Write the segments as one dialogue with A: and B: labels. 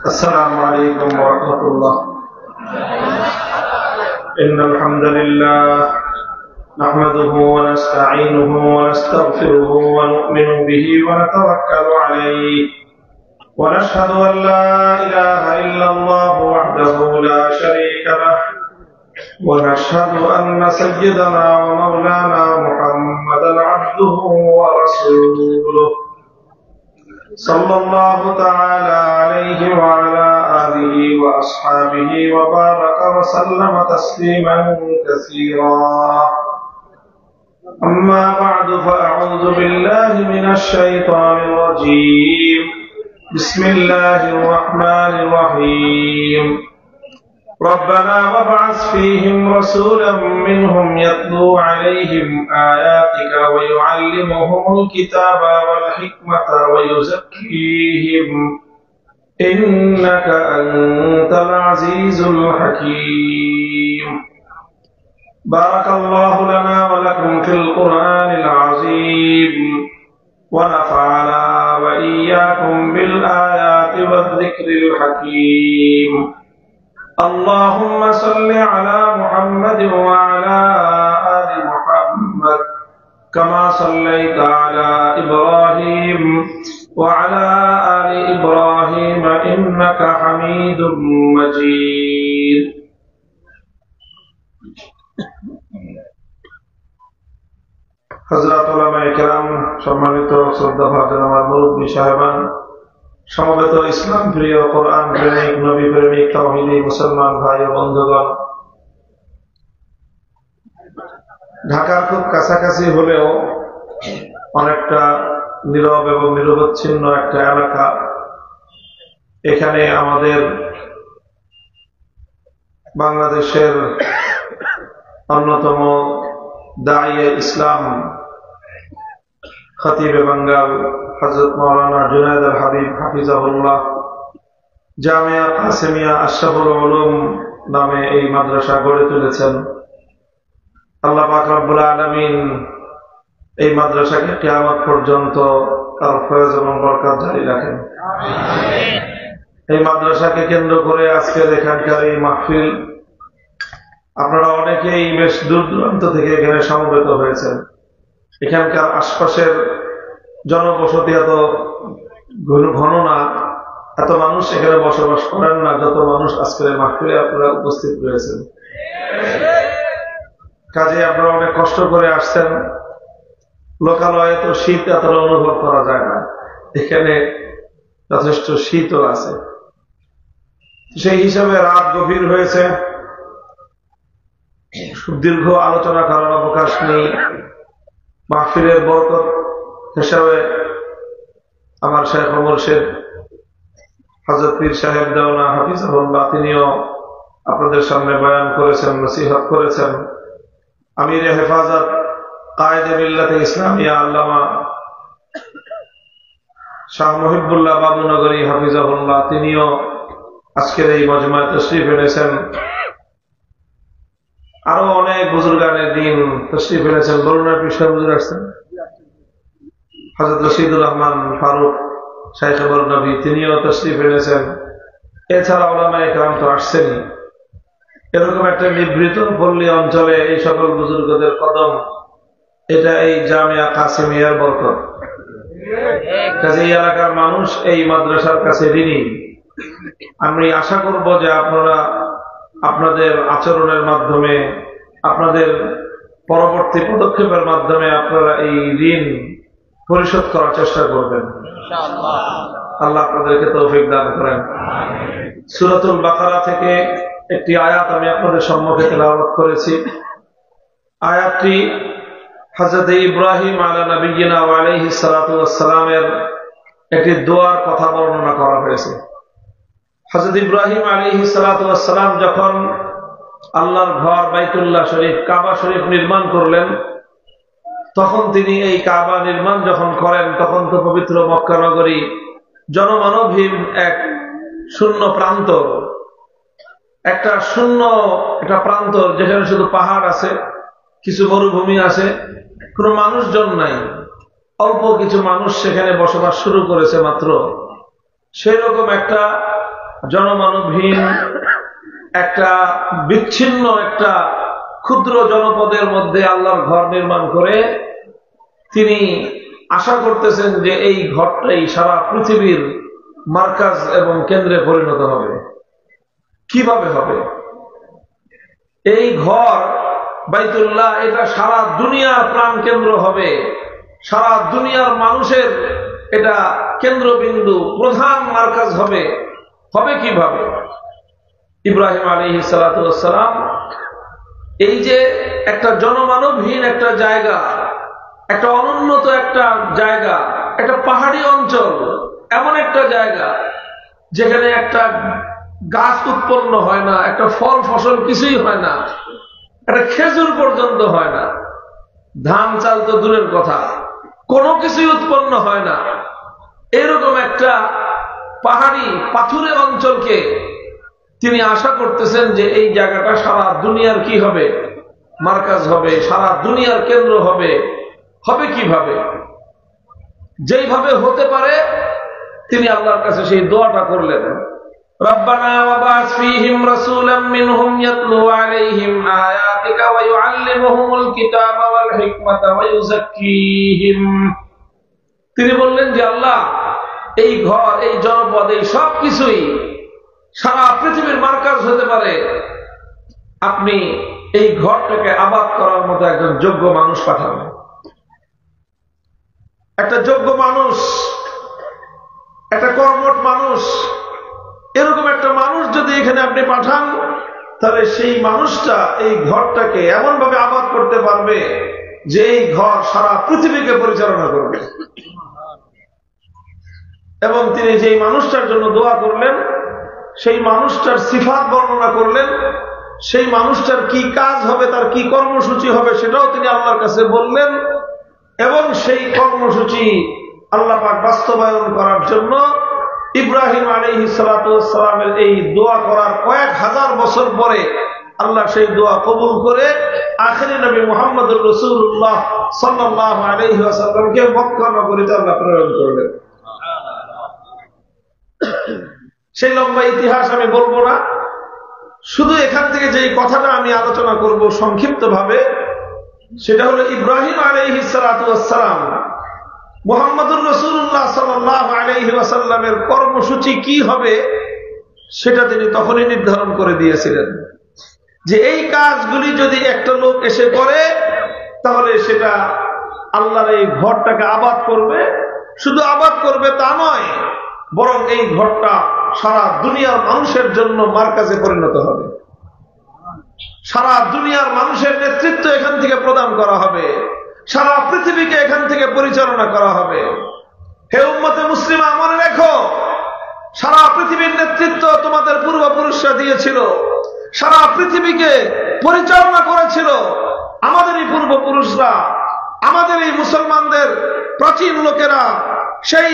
A: السلام عليكم ورحمة الله. إن الحمد لله نحمده ونستعينه ونستغفره ونؤمن به ونتوكل عليه ونشهد أن لا إله إلا الله وحده لا شريك له ونشهد أن سيدنا ومولانا محمدا عبده ورسوله صلى الله تعالى عليه وعلى آله وأصحابه وبارك وسلم تسليما كثيرا. أما بعد فأعوذ بالله من الشيطان الرجيم. بسم الله الرحمن الرحيم. ربنا وابعث فيهم رسولا منهم يتلو عليهم آياتك ويعلمهم الكتاب والحكمة ويزكيهم إنك أنت العزيز الحكيم. بارك الله لنا ولكم في القرآن العظيم ونفعنا وإياكم بالآيات والذكر الحكيم. اللهم صل على محمد وعلى آل محمد كما صليت على إبراهيم وعلى آل إبراهيم إنك حميد مجيد. হযরত উলামায়ে কেরাম, সম্মানিত শ্রদ্ধাভাজন আমার মুরব্বী সাহেবান, সমবেত ইসলাম প্রিয়, কোরআন প্রেমিক, নবী প্রেমিক, তাওহীদি মুসলমান ভাই ও বন্ধুগণ, ঢাকার খুব কাছাকাছি হলেও অনেকটা নীরব এবং নিরবচ্ছিন্ন একটা এলাকা। এখানে আমাদের বাংলাদেশের অন্যতম দাঈয়ে ইসলাম, খতিবে বাঙ্গাল হযরত মাওলানা জুনায়েদ আল হাবিব হাফিজাহুল্লাহ জামিয়া কাসেমিয়া আশরাফুল উলুম নামে এই মাদ্রাসা গড়ে তুলেছেন। আল্লাহ পাক রব্বুল আলামিন এই মাদ্রাসাকে কিয়ামত পর্যন্ত তার ফয়েজ এবং বরকত জারি রাখেন। এই মাদ্রাসাকে কেন্দ্র করে আজকের এখানকার এই মাহফিল, আপনারা অনেকেই বেশ দূর দূরান্ত থেকে এখানে সমবেত হয়েছেন। এখানকার আশপাশের জনবসতি এত ঘন না, এত মানুষ এখানে বসবাস করেন না যত মানুষ আজকের মাহফিলে আপনারা উপস্থিত রয়েছেন। কাজে আপনারা অনেক কষ্ট করে আসছেন। লোকালয়ে তো শীত এতটা অনুভব করা যায় না, এখানে যথেষ্ট শীতও আছে। সেই হিসাবে রাত গভীর হয়েছে, দীর্ঘ আলোচনা করার অবকাশ নেই। মাহফিলের বরকত হিসাবে আমার শাইখ ও মুর্শিদ হযরত পীর সাহেব দেওনা হাফিজাহুল্লাহ তিনিও আপনাদের সামনে বয়ান করেছেন, নসিহত করেছেন। আমির হেফাজত কায়েদে মিল্লাতে ইসলামিয়া আল্লামা শাহ মুহিবুল্লাহ বাবুনগরী হাফিজাহুল্লাহ তিনিও আজকের এই মজমায় তশরিফ এনেছেন। আরো অনেক বুজুর্গানের দিন তশরিফ এনেছেন। বরুণা পীর বুজুর্গ আসছেন, হযরত রশিদুর রহমান ফারুক শাইখে বরনবী তিনিও তশরিফ এনেছেন। এছাড়া উলামায়ে কেরাম তো আসছেনই। এরকম একটা নিভৃত পল্লী অঞ্চলে এই সকল বুজুর্গদের কদম, এটা এই জামিয়া কাসেমিয়ার বরকত। কাজে এই এলাকার মানুষ এই মাদ্রাসার কাছে ঋণী। আমি আশা করব যে আপনারা আপনাদের আচরণের মাধ্যমে, আপনাদের পরবর্তী পদক্ষেপের মাধ্যমে আপনারা এই ঋণ পরিশোধ করার চেষ্টা করবেন। আল্লাহ আপনাদেরকে তৌফিক দান করেন। সূরাতুল বাকারা থেকে একটি আয়াত আমি আপনাদের সম্মুখে তেলাওয়াত করেছি। আয়াতটি হযরত ইব্রাহিম আলা নবিয়িনা ওয়া আলাইহিস সালাতু ওয়াস সালামের একটি দোয়ার কথা বর্ণনা করা হয়েছে। হযরত ইব্রাহিম আলাইহিস সালাতু ওয়াস সালাম যখন আল্লাহর ঘর বাইতুল্লাহ শরীফ, কাবা শরীফ নির্মাণ করলেন, তখন তিনি এই কাবা নির্মাণ যখন করেন, তখন তো পবিত্র মক্কা নগরী জনমানবহীন এক শূন্য প্রান্তর, একটা প্রান্তর যেখানে শুধু পাহাড় আছে, কিছু মরুভূমি আছে, কোনো মানুষজন নাই, অল্প কিছু মানুষ সেখানে বসবাস শুরু করেছে মাত্র। সেই রকম একটা জনমানবহীন একটা বিচ্ছিন্ন একটা ক্ষুদ্র জনপদের মধ্যে আল্লাহর ঘর নির্মাণ করে তিনি আশা করতেছেন যে এই ঘরটাই সারা পৃথিবীর মার্কাজ এবং কেন্দ্রে পরিণত হবে। কিভাবে হবে? এই ঘর বাইতুল্লাহ এটা সারা দুনিয়ার প্রাণ কেন্দ্র হবে, সারা দুনিয়ার মানুষের এটা কেন্দ্রবিন্দু, প্রধান মার্কাজ হবে। হবে কিভাবে? ইব্রাহিম আলাইহিস সালাতু ওয়াস সালাম এই যে একটা জনমানবহীন একটা জায়গা, একটা অনুন্নত একটা জায়গা, একটা পাহাড়ি অঞ্চল, এমন একটা জায়গা যেখানে একটা গাছ উৎপন্ন হয় না, একটা ফল ফসল কিছুই হয় না, একটা খেজুর পর্যন্ত হয় না, ধান চাল তো দূরের কথা, কোনো কিছুই উৎপন্ন হয় না, এরকম একটা পাহাড়ি পাথুরে অঞ্চলকে তিনি আশা করতেছেন যে এই জায়গাটা সারা দুনিয়ার কি হবে? মার্কাজ হবে, সারা দুনিয়ার কেন্দ্র হবে। হবে কিভাবে? যেইভাবে হতে পারে তিনি আল্লাহর কাছে সেই দোয়াটা করলেন, রব্বানা ওয়াবাস ফীহিম রাসূলাম মিনহুম ইয়াতলু আলাইহিম আয়াতিকা ওয়া ইউআল্লিমুহুমুল কিতাবা ওয়াল হিকমাতা ওয়া ইউযাক্কিহিম। তিনি বললেন যে আল্লাহ, এই ঘর, এই জনপদ, এই সব কিছুই সারা পৃথিবীর মার্কাজ হতে পারে, আপনি এই ঘরটাকে আবাদ করার মতো একজন যোগ্য মানুষ পাঠাবেন। একটা যোগ্য মানুষ, একটা কর্মঠ মানুষ, এরকম একটা মানুষ যদি এখানে আপনি পাঠান, তাহলে সেই মানুষটা এই ঘরটাকে এমন ভাবে আবাদ করতে পারবে যে এই ঘর সারা পৃথিবীকে পরিচালনা করবে। এবং তিনি যেই মানুষটার জন্য দোয়া করলেন, সেই মানুষটার সিফাত বর্ণনা করলেন, সেই মানুষটার কি কাজ হবে, তার কি কর্মসূচি হবে সেটাও তিনি আল্লাহর কাছে বললেন। এবং সেই কর্মসূচি আল্লাহ পাক বাস্তবায়ন করার জন্য ইব্রাহিম আলাইহিস সালাতু ওয়াস সালামের এই দোয়া করার কয়েক হাজার বছর পরে আল্লাহ সেই দোয়া কবুল করে আখিরি নবী মুহাম্মদুর রাসূলুল্লাহ সাল্লাল্লাহু আলাইহি ওয়াসাল্লামকে মক্কা নগরীতে আল্লাহ প্রেরণ করলেন। সেই লম্বা ইতিহাস আমি বলবো না, শুধু এখান থেকে যে কথাটা আমি আলোচনা করব সংক্ষিপ্ত ভাবে, সেটা হলো ইব্রাহিম আলাইহিস সালাতু ওয়াস সালাম মুহাম্মদুর রাসূলুল্লাহ সাল্লাল্লাহু আলাইহি ওয়াসাল্লামের কর্মসূচি কি হবে সেটা তিনি তখনই নির্ধারণ করে দিয়েছিলেন যে এই কাজগুলি যদি একটা লোক এসে করে তাহলে সেটা আল্লাহর এই ঘরটাকে আবাদ করবে। শুধু আবাদ করবে তা নয়, বরং এই ঘরটা সারা দুনিয়ার মানুষের জন্য মার্কাজে পরিণত হবে। সারা দুনিয়ার মানুষের নেতৃত্ব এখান থেকে প্রদান করা হবে, সারা পৃথিবীকে এখান থেকে পরিচালনা করা হবে। হে উম্মতে মুসলিমা, মনে রেখো, সারা পৃথিবীর নেতৃত্ব তোমাদের পূর্বপুরুষরা দিয়েছিল, সারা পৃথিবীকে পরিচালনা করেছিল আমাদেরই পূর্বপুরুষরা, আমাদের এই মুসলমানদের প্রাচীন লোকেরা, সেই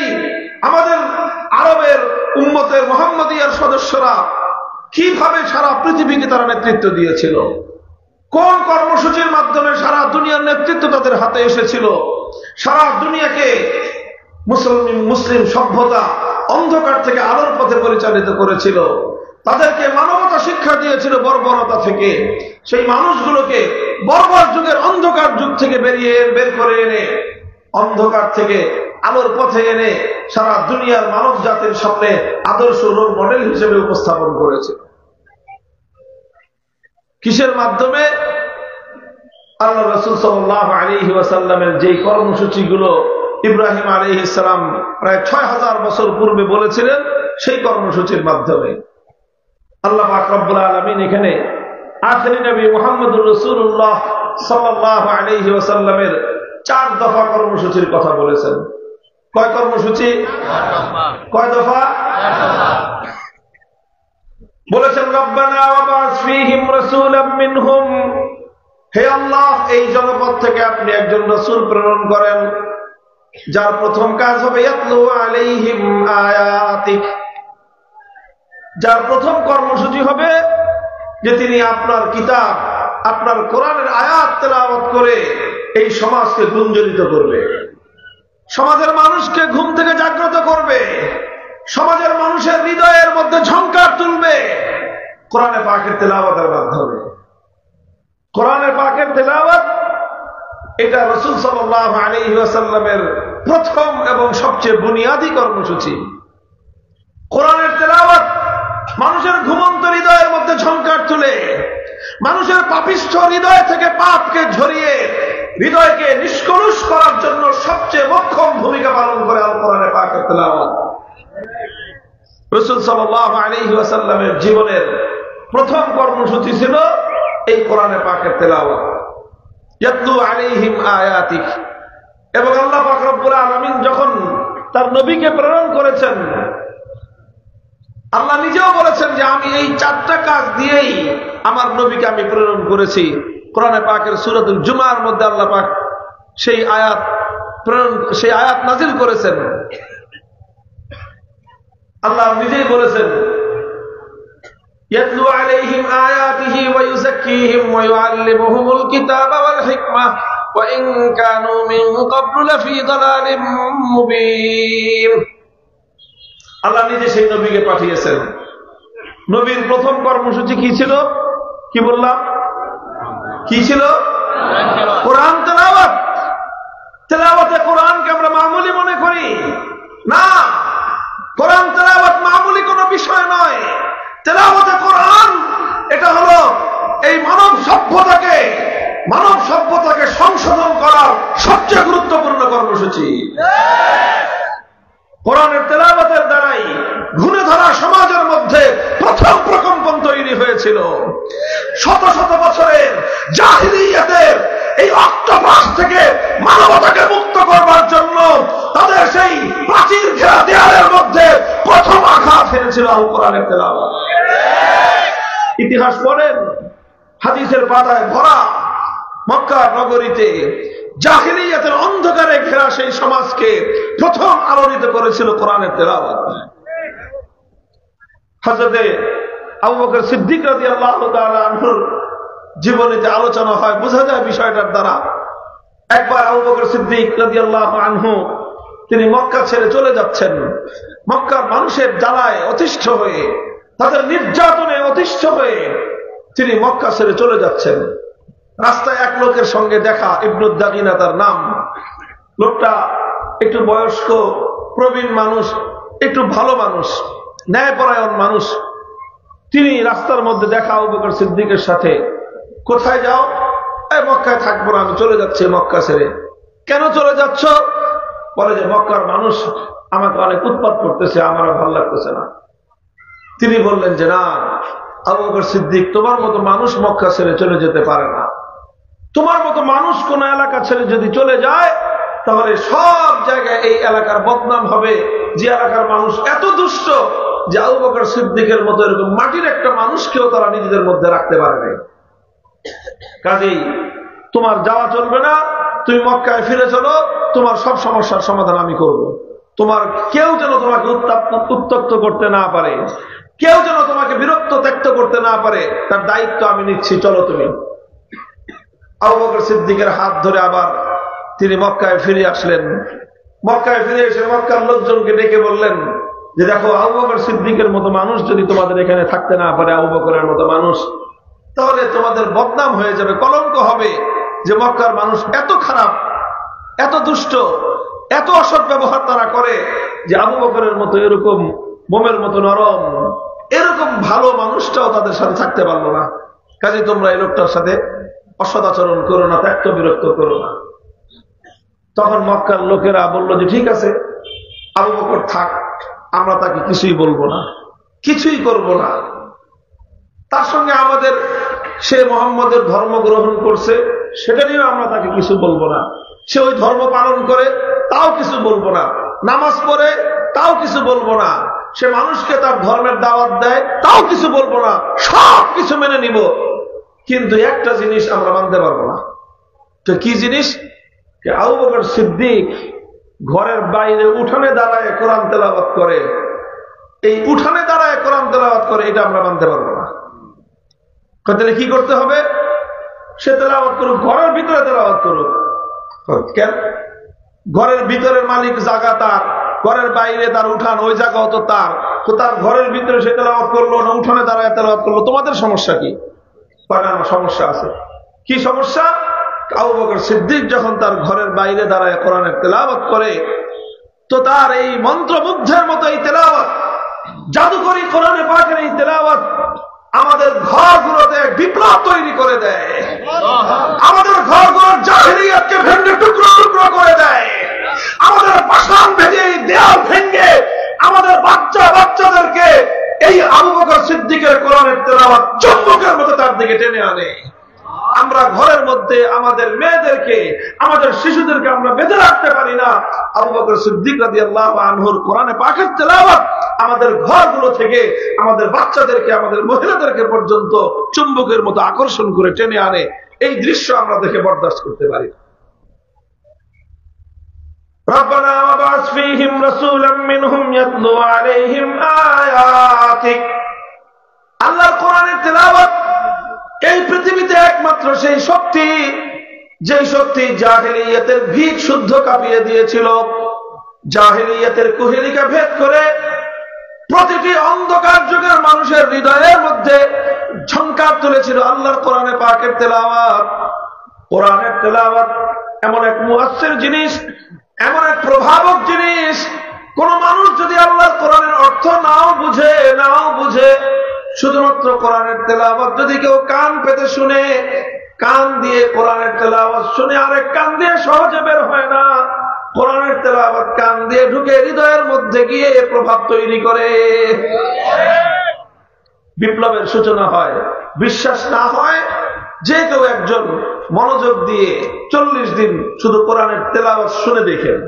A: আমাদের আরবের উম্মতের মুহাম্মদিয়ার সদস্যরা কিভাবে সারা পৃথিবীকে তারা নেতৃত্ব দিয়েছিল, কোন কর্মসূচির মাধ্যমে সারা দুনিয়ার নেতৃত্ব তাদের হাতে এসেছিল, সারা দুনিয়াকে মুসলিম সভ্যতা অন্ধকার থেকে আলোর পথে পরিচালিত করেছিল, তাদেরকে মানবতা শিক্ষা দিয়েছিল বর্বরতা থেকে। সেই মানুষগুলোকে বর্বর যুগের অন্ধকার যুগ থেকে বের করে এনে অন্ধকার থেকে আলোর পথে এনে সারা দুনিয়ার মানব জাতির সামনে আদর্শ রোল মডেল হিসেবে উপস্থাপন করেছে। কিসের মাধ্যমে? আল্লাহ রাসূল সাল্লাল্লাহু আলাইহি ওয়াসাল্লামের যেই কর্মসূচিগুলো ইব্রাহিম আলাইহিস সালাম প্রায় ৬০০০ বছর পূর্বে বলেছিলেন, সেই কর্মসূচির মাধ্যমে আল্লাহ পাক রব্বুল আলামিন এখানে আখিরি নবী মুহাম্মদুর রাসূলুল্লাহ সাল্লাল্লাহু আলাইহি ওয়াসাল্লামের ৪ দফা কর্মসূচির কথা বলেছেন। কয় কর্মসূচি? কয় দফা? বলেছেন রব্বানা ওয়াবাস ফীহিম রাসূলাম মিনহুম, হে আল্লাহ, এই জনপদ থেকে আপনি একজন রাসূল প্রেরণ করেন, যার প্রথম কাজ হবে ইয়াতলু আলাইহিম আয়াতিক, যার প্রথম কর্মসূচি হবে যে তিনি আপনার কিতাব, আপনার কোরআনের আয়াত তেলাওয়াত করে এই সমাজকে গুঞ্জরিত করবে, সমাজের মানুষকে ঘুম থেকে জাগ্রত করবে, সমাজের মানুষের হৃদয়ের মধ্যে ঝংকার কোরআনে পাকের তেলাওয়াতের মাধ্যমে। কোরআনে পাকের তেলাওয়াত এটা রাসূল সাল্লাল্লাহু আলাইহি ওয়াসাল্লামের প্রথম এবং সবচেয়ে বুনিয়াদী কর্মসূচি। কোরআনের তেলাওয়াত মানুষের ঘুমন্ত হৃদয়ের মধ্যে ঝংকার তুলে, মানুষের পাপিষ্ঠ হৃদয় থেকে পাপকে ঝরিয়ে হৃদয়কে নিষ্কলুষ করার জন্য সবচেয়ে মোক্ষম ভূমিকা পালন করে আল কোরআনে পাকের তেলাওয়াত। রাসূল সাল্লাল্লাহু আলাইহি ওয়াসাল্লামের জীবনের প্রথম কর্মসূচি ছিল এই কোরআনে পাকের তেলাওয়াত। ইয়াতলু আলাইহিম আয়াতিক। এবং আল্লাহ পাক রব্বুল আলামিন যখন তার নবীকে প্রেরণ করেছেন, আল্লাহ নিজেও বলেছেন যে আমি এই 4টা কাজ দিয়েই আমার নবীকে আমি প্রেরণ করেছি। কোরআনে পাকের সূরাতুল জুমার মধ্যে আল্লাহ পাক সেই আয়াত নাজিল করেছেন। আল্লাহ নিজেই বলেছেন, ইয়াতলু আলাইহিম আয়াতিহি ওয়া ইউযাক্কিহিম ওয়া ইউআল্লিমুহুমুল কিতাবা ওয়াল হিকমা ওয়া ইন কানু মিন ক্বাবলু লাফি দালালিম মুবিন। আল্লাহ নিজে সেই নবীকে পাঠিয়েছেন। নবীর প্রথম কর্মসূচি কি ছিল? কি বললাম? কি ছিল? কোরআন তেলাওয়াত। তেলাওয়াতে কোরআনকে আমরা মামুলি মনে করি না। কোরআন তেলাওয়াত মামুলি কোনো বিষয় নয়। তেলাওয়াতে কোরআন এটা হলো এই মানব সভ্যতাকে সংশোধন করার সবচেয়ে গুরুত্বপূর্ণ কর্মসূচি। কোরআনের তেলাওয়াতের দ্বারাই ঘুণে ধরা সমাজের মধ্যে প্রথম প্রকম্পন তৈরি হয়েছিল। শত শত বছরের জাহিলিয়াতের এই অক্টোপাস থেকে মানবতাকে মুক্ত করবার জন্য তাদের সেই প্রাচীর ঘেরা দেয়ালের মধ্যে প্রথম আঘাত হেনেছিল আল কোরআনের তেলাওয়াত। ইতিহাস পড়েন, হাদিসের পাতায় ভরা মক্কা নগরীতে জাহিলিয়াতের অন্ধকারে ঘেরা সেই সমাজকে প্রথম আলোড়িত করেছিল কোরআনের তেলাওয়াত। হযরতে আবু বকর সিদ্দিক রাদিয়াল্লাহু তাআলা আনহুর জীবনীতে আলোচনা হয়, বোঝা যায় বিষয়টার দ্বারা। একবার আবু বকর সিদ্দিক রাদিয়াল্লাহু আনহু তিনি মক্কা ছেড়ে চলে যাচ্ছেন। মক্কার মানুষের জ্বালায় অতিষ্ঠ হয়ে, তাদের নির্যাতনে অতিষ্ঠ হয়ে তিনি মক্কা ছেড়ে চলে যাচ্ছেন। রাস্তায় এক লোকের সঙ্গে দেখা, ইবনু দাগিনা তার নাম। লোকটা একটু বয়স্ক, প্রবীণ মানুষ, একটু ভালো মানুষ, ন্যায়পরায়ণ মানুষ। তিনি রাস্তার মধ্যে দেখা আবু বকর সিদ্দিকের সাথে। কোথায় যাও? মক্কায় থাকবো না, আমি চলে যাচ্ছি মক্কা ছেড়ে। কেন চলে যাচ্ছ? বলে যে মক্কার মানুষ আমাকে অনেক উৎপাত করতেছে, আমার ভালো লাগতেছে না। তিনি বললেন যে না আবু বকর সিদ্দিক, তোমার মতো মানুষ মক্কা ছেড়ে চলে যেতে পারে না। তোমার মতো মানুষ কোন এলাকা ছেড়ে যদি চলে যায় তাহলে সব জায়গায় এই এলাকার বদনাম হবে যে এলাকার মানুষ এত দুষ্ট যে আবু বকর সিদ্দিকের মতো এরকম মাটির একটা মানুষকেও তারা নিজেদের মধ্যে রাখতে পারে নাই। কাজেই তোমার যাওয়া চলবে না, তুমি মক্কায় ফিরে চলো, তোমার সব সমস্যার সমাধান আমি করব। তোমার কেউ যেন তোমাকে উত্তপ্ত করতে না পারে, কেউ যেন তোমাকে বিরক্ত ত্যক্ত করতে না পারে, তার দায়িত্ব আমি নিচ্ছি, চলো তুমি। আবু বকর সিদ্দিকের হাত ধরে আবার তিনি মক্কায় ফিরে আসলেন। মক্কায় ফিরে এসে মক্কার লোকজনকে ডেকে বললেন যে দেখো, আবু বকর সিদ্দিকের মতো মানুষ যদি তোমাদের এখানে থাকতে না পারে, আবু বকরের মতো মানুষ, তাহলে তোমাদের বদনাম হয়ে যাবে, কলঙ্ক হবে যে মক্কার মানুষ এত খারাপ, এত দুষ্ট, এত অসৎ ব্যবহার তারা করে যে আবু বকরের মতো এরকম মোমের মতো নরম, এরকম ভালো মানুষটাও তাদের সাথে থাকতে পারলো না। কাজে তোমরা এই লোকটার সাথে অসদাচরণ করো না, ত্যাক্ত বিরক্ত করো না। তখন মক্কার লোকেরা বলল যে ঠিক আছে, আবু বকর থাক, আমরা তাকে কিছুই বলবো না, কিছুই করব না। তার সঙ্গে আমাদের সে মুহাম্মদের ধর্ম গ্রহণ করছে, সেটা নিয়েও আমরা তাকে কিছু বলবো না। সে ওই ধর্ম পালন করে, তাও কিছু বলবো না। নামাজ পড়ে, তাও কিছু বলবো না। সে মানুষকে তার ধর্মের দাওয়াত দেয়, তাও কিছু বলবো না। সব কিছু মেনে নিব, কিন্তু একটা জিনিস আমরা মানতে পারবো না। তো কি জিনিস? আবু বকর সিদ্দিক ঘরের বাইরে উঠানে দাঁড়ায় কোরআন তেলাওয়াত করে, এই উঠানে দাঁড়ায় কোরআন তেলাওয়াত করে, এটা আমরা মানতে পারবো না। তাহলে কি করতে হবে? সে তেলাওয়াত করুক, ঘরের ভিতরে তেলাওয়াত করুক। কেন? ঘরের ভিতরের মালিক জায়গা তার, ঘরের বাইরে তার উঠান, ওই জায়গাও তো তার ঘরের ভিতরে সে তেলাওয়াত করলো না উঠানে দাঁড়ায় তেলাওয়াত করলো, তোমাদের সমস্যা কি? আমার সমস্যা আছে। কি সমস্যা? আবু বকর সিদ্দিক যখন তার ঘরের বাইরে দাঁড়ায় কোরআনের তেলাওয়াত করে, তো তার এই মন্ত্রমুগ্ধের মতো এই তেলাওয়াত, জাদুকরী কোরআনে পাকের এই তেলাওয়াত আমাদের ঘরগুলোতে বিপ্লব তৈরি করে দেয়, আমাদের ঘরগুলোর জাহিলিয়াতকে ভেঙে টুকরো টুকরো করে দেয়, আমাদের পাষাণ ভেঙে দেয়াল ভেঙে আমাদের বাচ্চাদেরকে এই আবু বকর সিদ্দিকের কোরআনের তেলাওয়াত চুম্বকের মতো তার দিকে টেনে আনে। আমরা ঘরের মধ্যে আমাদের মেয়েদেরকে, আমাদের শিশুদেরকে আমরা বেঁধে রাখতে পারি না। আবু বকর সিদ্দিক রাদিয়াল্লাহু আনহুর কোরআনে পাকের তেলাওয়াত আমাদের ঘরগুলো থেকে আমাদের বাচ্চাদেরকে, আমাদের মহিলাদেরকে পর্যন্ত চুম্বকের মতো আকর্ষণ করে টেনে আনে। এই দৃশ্য আমরা দেখে বরদাস্ত করতে পারি না। ربنا وابعث فيهم رسولا منهم يتلو عليهم آياتك। আল্লাহর কোরআনের তেলাওয়াত এই পৃথিবীতে একমাত্র সেই শক্তি, যেই শক্তি জাহেলিয়াতের ভিত শুদ্ধ কাঁপিয়ে দিয়েছিল, জাহেলিয়াতের কুহেলিকা ভেদ করে প্রতিটি অন্ধকার যুগের মানুষের হৃদয়ের মধ্যে ঝংকার তুলেছিল আল্লাহর কোরআনে পাকের তেলাওয়াত। কোরআনের তেলাওয়াত এমন এক মুয়াসসির জিনিস, এমন এক প্রভাবক জিনিস, কোন মানুষ যদি আল্লাহর কোরআনের অর্থ নাও বুঝে শুধুমাত্র কোরআনের তেলাওয়াত যদি কেউ কান পেতে শুনে, কান দিয়ে কোরআনের তেলাওয়াত শুনে আরেক কান দিয়ে সহজে বের হয় না। কোরআনের তেলাওয়াত কান দিয়ে ঢুকে হৃদয়ের মধ্যে গিয়ে প্রভাব তৈরি করে, বিপ্লবের সূচনা হয়। বিশ্বাস না হয়, যে কেউ একজন মনোযোগ দিয়ে 40 দিন শুধু কোরআনের তেলাওয়াত শুনে দেখেন,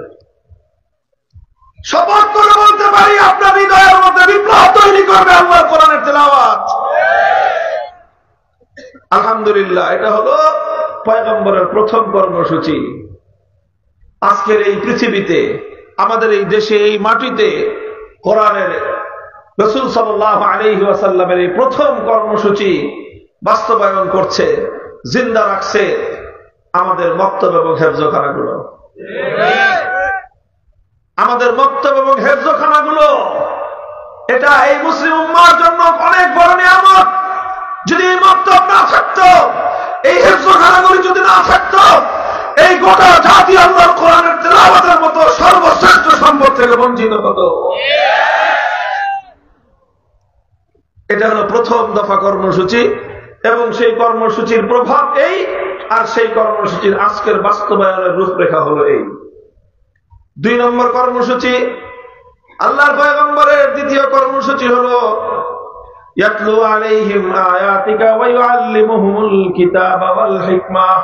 A: শপথ করে বলতে পারি আপনার হৃদয়ের মধ্যে বিপ্লব তৈরি করবে আল্লাহর কোরআনের তেলাওয়াত। আলহামদুলিল্লাহ, এটা হলো পয়গম্বরের প্রথম কর্মসূচি। আজকের এই পৃথিবীতে, আমাদের এই দেশে, এই মাটিতে কোরআনের রাসূল সাল্লাল্লাহু আলাইহি ওয়াসাল্লামের এই প্রথম কর্মসূচি বাস্তবায়ন করছে, জিন্দা রাখছে আমাদের মক্তব এবং হেফজখানাগুলো। আমাদের মক্তব এবং হেফজখানাগুলো এটা এই মুসলিম উম্মার জন্য অনেক বড় নিয়ামত। যদি এই মক্তব না থাকতো, এই হেফজখানাগুলি যদি না থাকতো, এই গোটা জাতি আল্লাহর কোরআনের তেলাওয়াতের মতো সর্বশ্রেষ্ঠ সম্পদ থেকে বঞ্চিত হতো। এটা হলো প্রথম দফা কর্মসূচি, এবং সেই কর্মসূচির প্রভাব এই, আর সেই কর্মসূচির আজকের বাস্তবায়নের রূপরেখা হলো এই। 2 নম্বর কর্মসূচি, আল্লাহর পয়গম্বরের দ্বিতীয় কর্মসূচি হলো ইয়াতলু আলাইহিম আয়াতিকা ওয়া ইউআল্লিমুহুমুল কিতাবা ওয়াল হিকমাহ।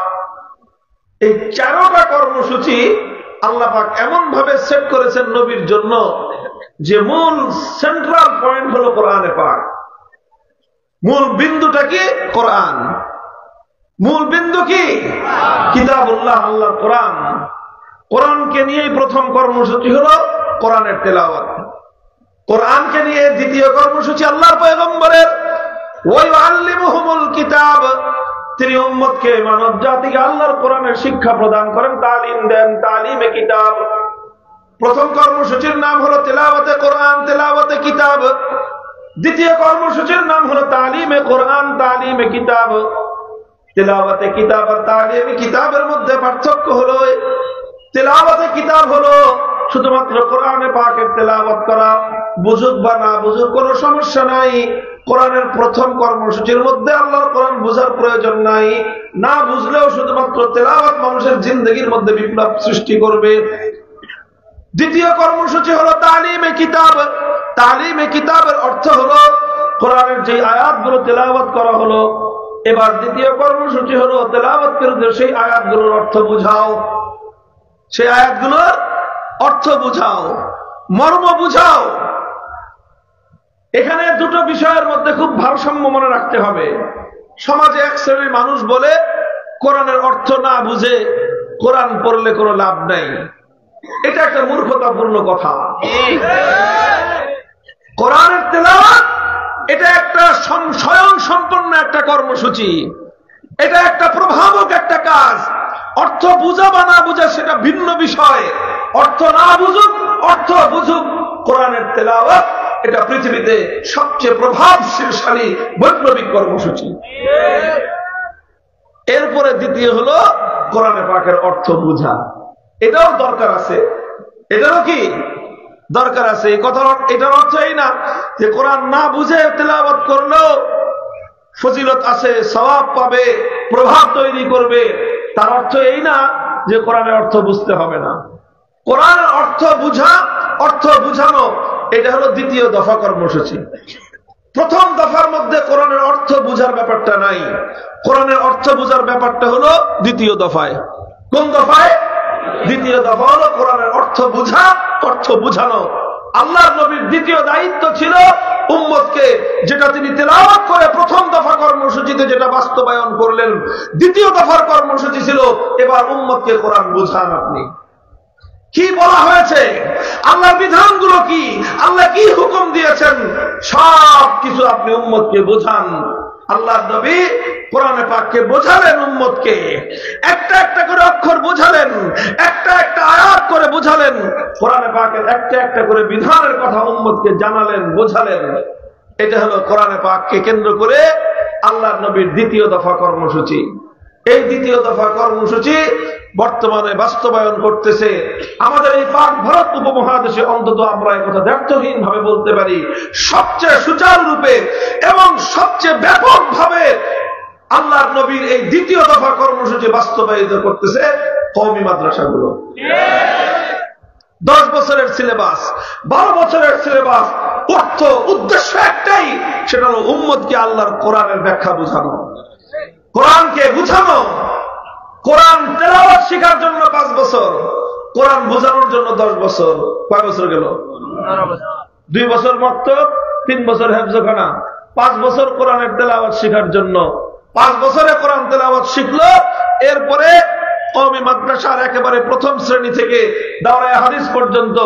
A: এই 4টা কর্মসূচি আল্লাহ পাক এমন ভাবে সেট করেছেন নবীর জন্য, যে মূল সেন্ট্রাল পয়েন্ট হলো কোরআনে পাক। মূল বিন্দুটা কি? কোরআন। মূল বিন্দু কি? কিতাবুল্লাহ, আল্লাহর কোরআন। কোরআনকে নিয়ে প্রথম কর্মসূচি হলো কোরআনের তেলাওয়াত। কোরআনকে নিয়ে দ্বিতীয় কর্মসূচি আল্লাহর পয়গম্বরের ওয়া ইউআল্লিমুহুমুল কিতাব। তিনি উম্মতকে, মানব জাতিকে আল্লাহর কোরআনের শিক্ষা প্রদান করেন, তালিম দেন, তালিমে কিতাব। প্রথম কর্মসূচির নাম হলো তেলাওয়াতে কোরআন, তেলাওয়াতে কিতাব। দ্বিতীয় কর্মসূচির নাম হলো তালিমে কোরআন, তালিমে কিতাব। তেলাওয়াতে কিতাব আর তালিমে কিতাবের মধ্যে পার্থক্য হলো, তেলাওয়াতে কিতাব হলো শুধুমাত্র কোরআনে পাকের তেলাওয়াত করা, বুঝুক বা না বুঝুক কোনো সমস্যা নাই। কোরআনের প্রথম কর্মসূচির মধ্যে আল্লাহর কোরআন বোঝার প্রয়োজন নাই, না বুঝলেও শুধুমাত্র তেলাওয়াত মানুষের জিন্দগির মধ্যে বিপ্লব সৃষ্টি করবে। দ্বিতীয় কর্মসূচি হলো তালিমে কিতাব। তালিমে কিতাবের অর্থ হলো কোরআনের যে আয়াতগুলো তেলাওয়াত করা হলো, এবার দ্বিতীয় কর্মসূচি হলো তেলাওয়াত করে সেই আয়াতগুলোর অর্থ বুঝাও, সেই আয়াতগুলোর অর্থ বুঝাও, মর্ম বুঝাও। এখানে দুটো বিষয়ের মধ্যে খুব ভারসাম্য মনে রাখতে হবে। সমাজে এক শ্রেণীর মানুষ বলে কোরআনের অর্থ না বুঝে কোরআন পড়লে কোনো লাভ নাই। এটা একটা মূর্খতাপূর্ণ কথা। কোরআনের তেলাওয়াত এটা একটা স্বয়ং সম্পন্ন একটা কর্মসূচি, এটা একটা প্রভাবক একটা কাজ। অর্থ বুঝা বা না বুঝা সেটা ভিন্ন বিষয়। অর্থ না বুঝুক অর্থ বুঝুক। কোরআনের তেলাওয়াত এটা পৃথিবীতে সবচেয়ে প্রভাবশালী বৈপ্লবিক কর্মসূচি। এরপরে দ্বিতীয় হলো কোরআনে পাকের অর্থ বুঝা। এটাও দরকার আছে, এটারও কি দরকার আছে। এই কথার এটার অর্থ এই না যে কোরআন না বুঝে তেলাওয়াত করলেও ফজিলত আছে, সওয়াব পাবে, প্রভাব তৈরি করবে। তার অর্থ এই না যে কোরআনের অর্থ বুঝতে হবে না। কোরআনের অর্থ বুঝা, অর্থ বুঝানো, এটা হলো দ্বিতীয় দফা কর্মসূচি। প্রথম দফার মধ্যে কোরআনের অর্থ বুঝার ব্যাপারটা নাই। কোরআনের অর্থ বুঝার ব্যাপারটা হলো দ্বিতীয় দফায়। কোন দফায়? দ্বিতীয় দফা হলো কোরআনের অর্থ বুঝা, অর্থ বুঝানো। আল্লাহর নবীর দ্বিতীয় দায়িত্ব ছিল উম্মতকে, যেটা তিনি তেলাওয়াত করে প্রথম দফা কর্মসূচিতে যেটা বাস্তবায়ন করলেন, দ্বিতীয় দফার কর্মসূচি ছিল এবার উম্মতকে কোরআন বুঝান। আপনি কি বলা হয়েছে, আল্লাহর বিধানগুলো কি, আল্লাহ কি হুকুম দিয়েছেন, সব কিছু আপনি উম্মতকে বোঝান। আল্লাহর নবী কোরআনে পাককে বোঝালেন উম্মতকে, একটা একটা করে অক্ষর বোঝালেন, একটা একটা আয়াত করে বোঝালেন, কোরআনে পাকের একটা একটা করে বিধানের কথা উম্মতকে জানালেন, বোঝালেন। এটা হলো কোরআনে পাককে কেন্দ্র করে আল্লাহর নবীর দ্বিতীয় দফা কর্মসূচি। এই দ্বিতীয় দফা কর্মসূচি বর্তমানে বাস্তবায়ন করতেছে আমাদের এই পাক ভারত উপমহাদেশে। অন্তত আমরা এই কথা দ্ব্যর্থহীন ভাবে বলতে পারি, সবচেয়ে সুচারুরূপে এবং সবচেয়ে ব্যাপক ভাবে আল্লাহর নবীর এই দ্বিতীয় দফা কর্মসূচি বাস্তবায়িত করতেছে কওমি মাদ্রাসাগুলো। 10 বছরের সিলেবাস, 12 বছরের সিলেবাস, অর্থ উদ্দেশ্য একটাই, সেটা হলো উম্মতকে আল্লাহর কোরআনের ব্যাখ্যা বোঝানো, কোরআনকে বুঝানো। কোরআন তেলাওয়াত শেখার জন্য 5 বছর, কোরআন বোঝানোর জন্য 10 বছর। কয় বছর গেল? 2 বছর মক্তব, 3 বছর হেফজখানা, 5 বছর কোরআনের তেলাওয়াত শেখার জন্য। 5 বছরে কোরআন তেলাওয়াত শিখলো, এরপরে কওমি মাদ্রাসার একেবারে প্রথম শ্রেণী থেকে দাওরায়ে হাদিস পর্যন্ত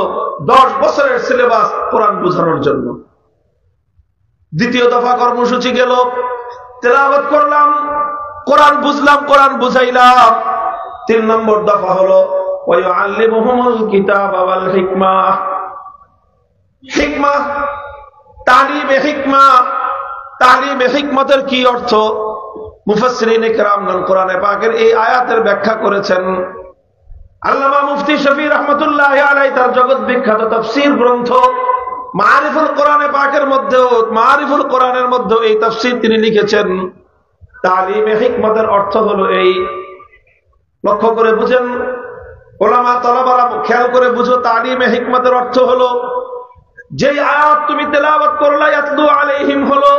A: 10 বছরের সিলেবাস কোরআন বোঝানোর জন্য। দ্বিতীয় দফা কর্মসূচি গেল, তেলাওয়াত করলাম, কোরআন বুঝলাম, কোরআন বুঝাইলাম। 3 নম্বর দফা হলো ওয়ায়ুআল্লিমুহুমুল কিতাবা ওয়াল হিকমা। হিকমা, তালিমে হিকমা। তালিমে হিকমতের কি অর্থ? মুফাসসিরিনে কেরামগণ কোরআনে পাকের এই আয়াতের ব্যাখ্যা করেছেন। আল্লামা মুফতি শফি রাহমাতুল্লাহি আলাইহি তার জগৎ বিখ্যাত তাফসীর গ্রন্থ মারিফুল কোরআনে পাকের মধ্যেও, মারিফুল কোরআনের মধ্যেও এই তাফসীর তিনি লিখেছেন। তালিমে হিকমতের অর্থ হলো এই, লক্ষ্য করে বুঝেন ওলামা তলাবারা, খেয়াল করে বুঝো। তালিমে হিকমতের অর্থ হলো যেই আয়াত তুমি তেলাওয়াত করলা, ইয়াতলু আলাইহিম হলো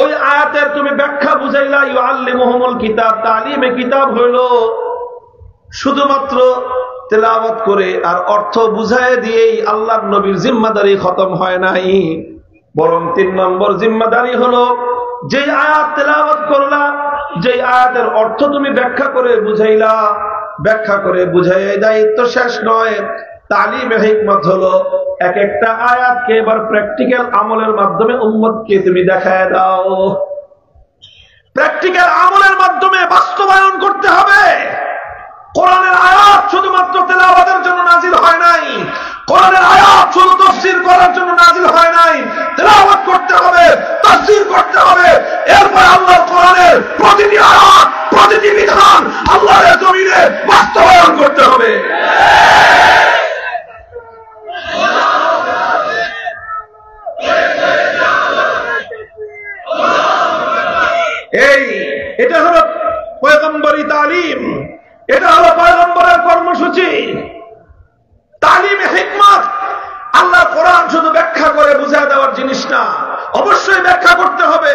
A: ওই আয়াতের তুমি ব্যাখ্যা বুঝাইলা, ইউআল্লিমুহুমুল কিতাব। তালিমে কিতাব হলো শুধুমাত্র তেলাওয়াত করে আর অর্থ বুঝায় দিয়েই আল্লাহর নবীর জিম্মাদারি খতম হয় নাই, বরং 3 নম্বর জিম্মাদারি হলো যেই আয়াত তেলাওয়াত করলা, যেই আয়াতের অর্থ তুমি ব্যাখ্যা করে বুঝাইলা, ব্যাখ্যা করে বুঝাই দায়িত্ব শেষ নয়। তালিমে হিকমত হলো এক একটা আয়াতকে এবার প্র্যাকটিক্যাল আমলের মাধ্যমে উম্মতকে তুমি দেখায় দাও। প্র্যাকটিক্যাল আমলের মাধ্যমে বাস্তবায়ন করতে হবে। কোরআনের আয়াত শুধুমাত্র তেলাওয়াতের জন্য নাজিল হয় নাই, কোরআনের আয়াত শুধু তাফসীর করার জন্য নাজিল হয় নাই। তেলাওয়াত করতে হবে, তাফসীর করতে হবে, এরপর আল্লাহর কোরআনের প্রতিটি আয়াত, প্রতিটি বিধান আল্লাহর জমিনে বাস্তবায়ন করতে হবে। এটা হলো পয়গম্বরী তালিম, এটা হলো পয়গম্বরের কর্মসূচি। তালিমে হিকমত, আল্লাহ কোরআন শুধু ব্যাখ্যা করে বুঝায় দেওয়ার জিনিস না, অবশ্যই ব্যাখ্যা করতে হবে।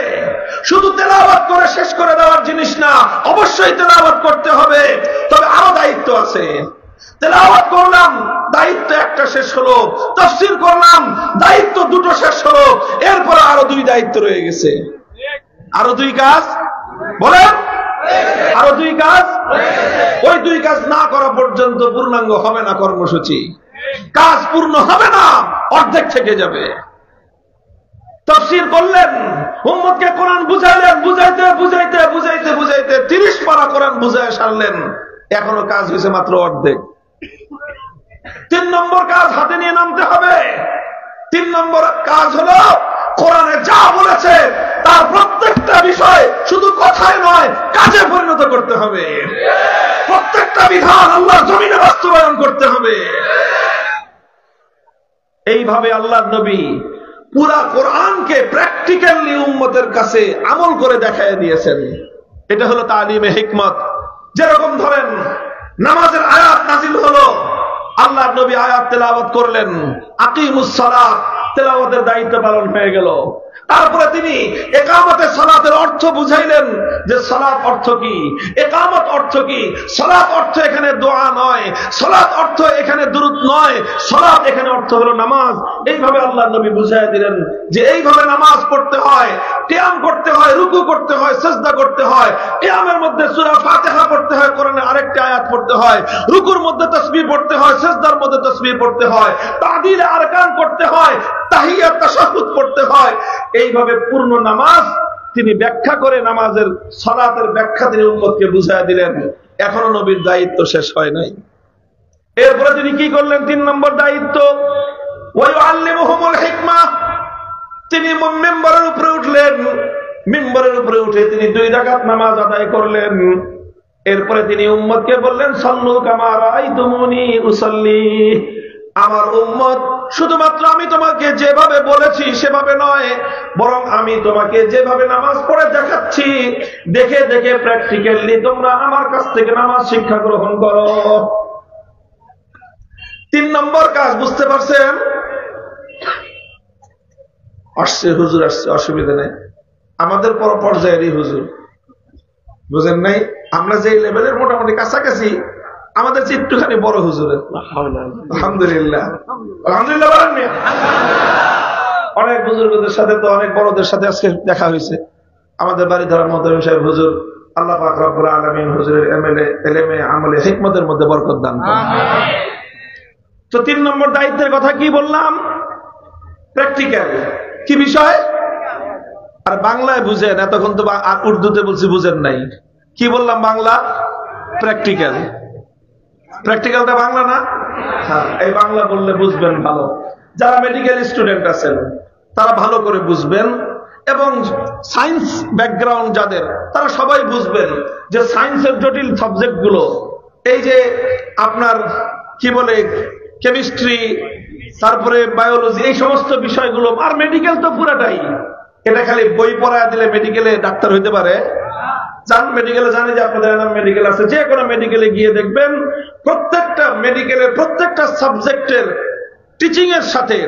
A: শুধু তেলাওয়াত করে শেষ করে দেওয়ার জিনিস না, অবশ্যই তেলাওয়াত করতে হবে। তবে আরো দায়িত্ব আছে। তেলাওয়াত করলাম, দায়িত্ব একটা শেষ হলো, তাফসীর করলাম, দায়িত্ব 2টো শেষ হলো, এরপরে আরো 2 দায়িত্ব রয়ে গেছে। আরো 2 কাজ, বলেন আরো 2 কাজ। ওই 2 কাজ না করা পর্যন্ত পূর্ণাঙ্গ হবে না কর্মসূচি, কাজ পূর্ণ হবে না, অর্ধেক থেকে যাবে। তাফসীর করলেন, উম্মতকে কোরআন বুঝাইলেন, বুঝাইতে বুঝাইতে বুঝাইতে বুঝাইতে 30 পারা কোরআন বুঝায় সারলেন, এখনো কাজ হয়েছে মাত্র অর্ধেক। 3 নম্বর কাজ হাতে নিয়ে নামতে হবে। 3 নম্বর কাজ হলো কোরআনে যা বলেছে তার প্রত্যেকটা বিষয় শুধু কথায় নয়, কাজে পরিণত করতে হবে। প্রত্যেকটা বিধান আল্লাহর জমিনে বাস্তবায়ন করতে হবে। এইভাবে আল্লাহর নবী পুরা কোরআনকে প্র্যাকটিক্যালি উম্মতের কাছে আমল করে দেখায় দিয়েছেন। এটা হলো তালিমে হিকমত। যেরকম ধরেন নামাজের আয়াত নাজিল হলো, আল্লাহর নবী আয়াত তেলাওয়াত করলেন, আকিমুস সালাত, তেলাওয়াতের দায়িত্ব পালন হয়ে গেল। তারপরে তিনি ইকামতে সালাতের অর্থ বুঝাইলেন যে সালাত অর্থ কি, ইকামত অর্থ কি। সালাত অর্থ এখানে দোয়া নয়, সালাত অর্থ এখানে দুরূদ নয়, সালাত এখানে অর্থ হলো নামাজ। এইভাবে আল্লাহর নবী বুঝাইয়া দিলেন যে এইভাবে নামাজ পড়তে হয়, কিয়াম করতে হয়, রুকু করতে হয়, সিজদা করতে হয়। কিয়ামের মধ্যে সূরা ফাতিহা পড়তে হয়, কোরআনে আরেকটা আয়াত পড়তে হয়, রুকুর মধ্যে তাসবিহ পড়তে হয়, সিজদার মধ্যে তাসবিহ পড়তে হয়, তা'দীলে আরকান পড়তে হয়, তাহিয়াত তাশাহুদ পড়তে হয়। এইভাবে পূর্ণ নামাজ তিনি ব্যাখ্যা করে নামাজের সালাতের ব্যাখ্যা তিনি উম্মতকে বুঝাইয়া দিলেন। এখনো নবীর দায়িত্ব শেষ হয় নাই। এরপরে তিনি কি করলেন? 3 নম্বর দায়িত্ব, ওয়ায়ুআল্লিমুহুমুল হিকমা। তিনি মিম্বরের উপরে উঠলেন, মিম্বরের উপরে উঠে তিনি 2 রাকাত নামাজ আদায় করলেন। এরপরে তিনি উম্মতকে বললেন, সাল্লু কামা রাআইতুমুনি উসাল্লি। আমার উম্মত, শুধুমাত্র আমি তোমাকে যেভাবে বলেছি সেভাবে নয়, বরং আমি তোমাকে যেভাবে নামাজ পড়ে দেখাচ্ছি, দেখে দেখে প্র্যাকটিক্যালি তোমরা আমার কাছ থেকে নামাজ শিক্ষা গ্রহণ করো। 3 নম্বর কাজ বুঝতে পারছেন? আসছে হুজুর, আসছে, অসুবিধা নেই। আমাদের পর্যায়েরই হুজুর, বুঝেন নাই? আমরা যে লেভেলের মোটামুটি কাছাকাছি, আমাদের চেয়ে একটুখানি বড় হুজুরের। আলহামদুলিল্লাহ, আলহামদুলিল্লাহ বলেন না? অনেক বুজুর্গদের সাথে তো অনেক বড়দের সাথে আজকে দেখা হয়েছে। আমাদের বাড়ি ধরার মধ্যে সাহেব হুজুর, আল্লাহ পাক রব্বুল আলামিন হুজুরের এলেমে আমলে হিকমতের মধ্যে বরকত দান করেন। তো 3 নম্বর দায়িত্বের কথা কি বললাম? প্র্যাকটিক্যাল। কি বিষয়? আর বাংলায় বুঝেন, এতক্ষণ তো উর্দুতে বলছি বুঝেন নাই। কি বললাম? বাংলা প্র্যাকটিক্যাল। প্র্যাকটিক্যালটা বাংলা না? হ্যাঁ, এই বাংলা বললে বুঝবেন ভালো। যারা মেডিকেল স্টুডেন্ট আছেন তারা ভালো করে বুঝবেন, এবং সায়েন্স ব্যাকগ্রাউন্ড যাদের, তারা সবাই বুঝবেন যে সায়েন্সের জটিল সাবজেক্ট গুলো, এই যে আপনার কি বলে কেমিস্ট্রি, তারপরে বায়োলজি, এই সমস্ত বিষয়গুলো, আর মেডিকেল তো পুরাটাই। এটা খালি বই পড়া দিলে মেডিকেলে ডাক্তার হইতে পারে? যান মেডিকেলে, জানি যে আপনাদের নাম মেডিকেল আছে, যে কোনো মেডিকেলে গিয়ে দেখবেন প্রত্যেকটা মেডিকেলের প্রত্যেকটা সাবজেক্টের টিচিং এর সাথে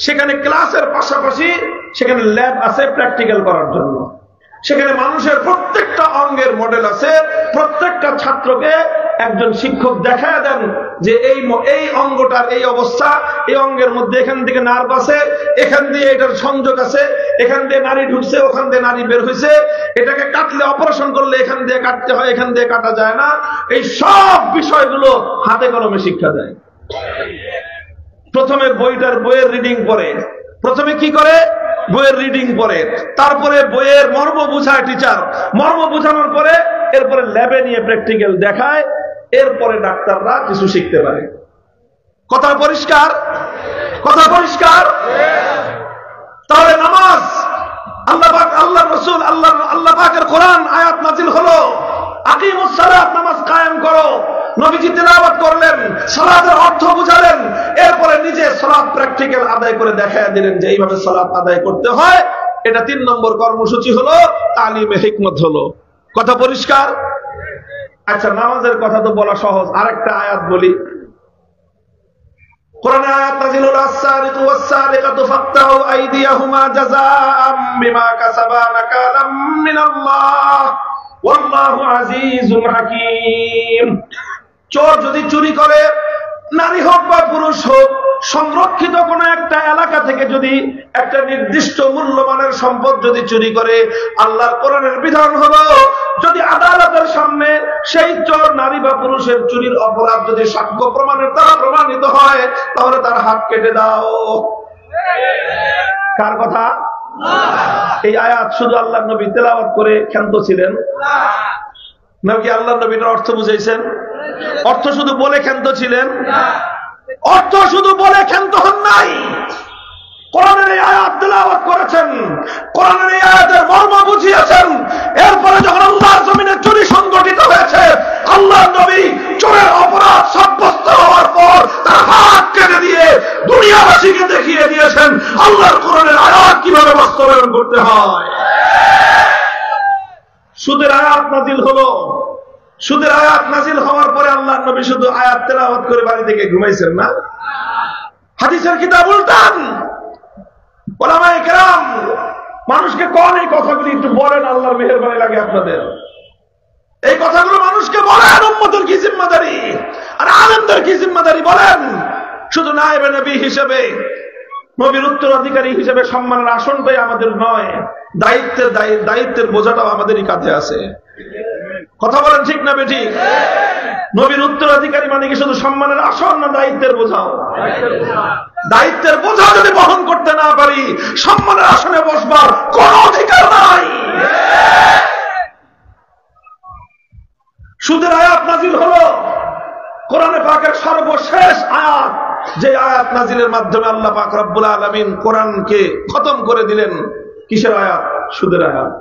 A: সেখানে ক্লাসের পাশাপাশি সেখানে ল্যাব আছে প্র্যাকটিক্যাল করার জন্য। সেখানে মানুষের প্রত্যেকটা অঙ্গের মডেল আছে। প্রত্যেকটা ছাত্রকে একজন শিক্ষক দেখায় দেন যে এই অঙ্গটার এই অবস্থা, এই অঙ্গের মধ্যে এখান থেকে নার্ভ আছে, এখান দিয়ে এটার সংযোগ আছে, এখান দিয়ে নারী ঢুকছে, ওখান দিয়ে নারী বের হয়েছে, এটাকে কাটলে অপারেশন করলে এখান দিয়ে কাটতে হয়, এখান দিয়ে কাটা যায় না। এই সব বিষয়গুলো হাতে কলমে শিক্ষা দেয়। প্রথমে বইয়ের রিডিং পড়ে। প্রথমে কি করে? বইয়ের রিডিং পড়ে, তারপরে বইয়ের মর্ম বুঝায় টিচার, মর্ম বুঝানোর পরে এরপরে ল্যাবে নিয়ে প্র্যাকটিক্যাল দেখায়, এরপরে ডাক্তাররা কিছু শিখতে পারে। কথা পরিষ্কার? কথা পরিষ্কার? তাহলে নামাজ, আল্লাহ পাক, আল্লাহ রাসূল, আল্লাহ পাকের কোরআন আয়াত নাযিল হলো, আকিমুস সালাত, নামাজ কায়েম করো। নবীজি তেলাওয়াত করলেন, সালাতের অর্থ বুঝালেন, এরপরে নিজে সালাত প্র্যাকটিক্যাল আদায় করে দেখায় দিলেন যে এইভাবে সালাত আদায় করতে হয়। এটা 3 নম্বর কর্মসূচি হলো, তালিমে হিকমত হলো। কথা পরিষ্কার? আচ্ছা, নামাজের কথা তো বলা সহজ, আরেকটা আয়াত বলি। কোরআনে আয়াত নাযিল হলো, আস-সারিকু ওয়াস-সারিকাতু ফাকতাউ আইদিয়াহুমা জাযাআম বিমা কাসাবা নাকালাম মিনাল্লাহ ওয়াল্লাহু আজিজুন হাকীম। চোর যদি চুরি করে, নারী হোক বা পুরুষ হোক, সংরক্ষিত কোন একটা এলাকা থেকে যদি একটা নির্দিষ্ট মূল্যমানের সম্পদ যদি চুরি করে, আল্লাহর কোরআনের বিধান হলো, যদি আদালতের সামনে সেই চোর নারী বা পুরুষের চুরির অপরাধ যদি সাক্ষ্য প্রমাণের দ্বারা প্রমাণিত হয়, তাহলে তার হাত কেটে দাও। কার কথা? এই আয়াত শুধু আল্লাহর নবী তেলাওয়াত করে ক্ষান্ত ছিলেন নাকি আল্লাহর নবীর অর্থ বুঝাইছেন? অর্থ শুধু বলে ক্ষান্ত ছিলেন? অর্থ শুধু বলে ক্ষান্ত হন নাই, কোরআনের এই আয়াত তেলাওয়াত করেছেন, কোরআনের এই আয়াতের মর্ম বুঝিয়েছেন। এরপরে যখন আল্লাহর জমিনে চুরি সংগঠিত হয়েছে, আল্লাহর নবী চোরের অপরাধ সাব্যস্ত হওয়ার পর তার হাত কেটে দিয়ে দুনিয়াবাসীকে দেখিয়ে দিয়েছেন আল্লাহর কোরআনের আয়াত কিভাবে বাস্তবায়ন করতে হয়। সুদের আয়াত নাজিল হলো, সুদের আয়াত নাজিল হওয়ার পরে আল্লাহর নবী শুধু আয়াত তেলাওয়াত করে বাড়ি থেকে ঘুমাইছেন না, হাদিসের কিতাব উল্টান। ওলামায়ে কেরাম মানুষকে কোন এই কথাগুলি একটু বলেন, আল্লাহর মেহেরবানি লাগে আপনাদের। এই কথাগুলো মানুষকে বলেন, উম্মতের কি জিম্মাদারি আর আলেমদের কি জিম্মাদারি বলেন। শুধু নায়েবে নবী হিসেবে, নবীর উত্তরাধিকারী হিসেবে সম্মানের আসনটাই আমাদের নয়, দায়িত্বের বোঝাটাও আমাদেরই কাঁধে আছে। কথা বলেন ঠিক না বেঠিক? নবীর উত্তরাধিকারী মানে কি শুধু সম্মানের আসন না দায়িত্বের বোঝাও? দায়িত্বের বোঝা যদি বহন করতে না পারি, সম্মানের আসনে বসবার কোন অধিকার নাই। সুদের আয়াত নাজিল হলো, কোরআনে পাকের সর্বশেষ আয়াত, যে আয়াত নাজিলের মাধ্যমে আল্লাহ পাক রব্বুল আলামিন কোরআনকে খতম করে দিলেন। কিসের আয়াত? সুদের আয়াত।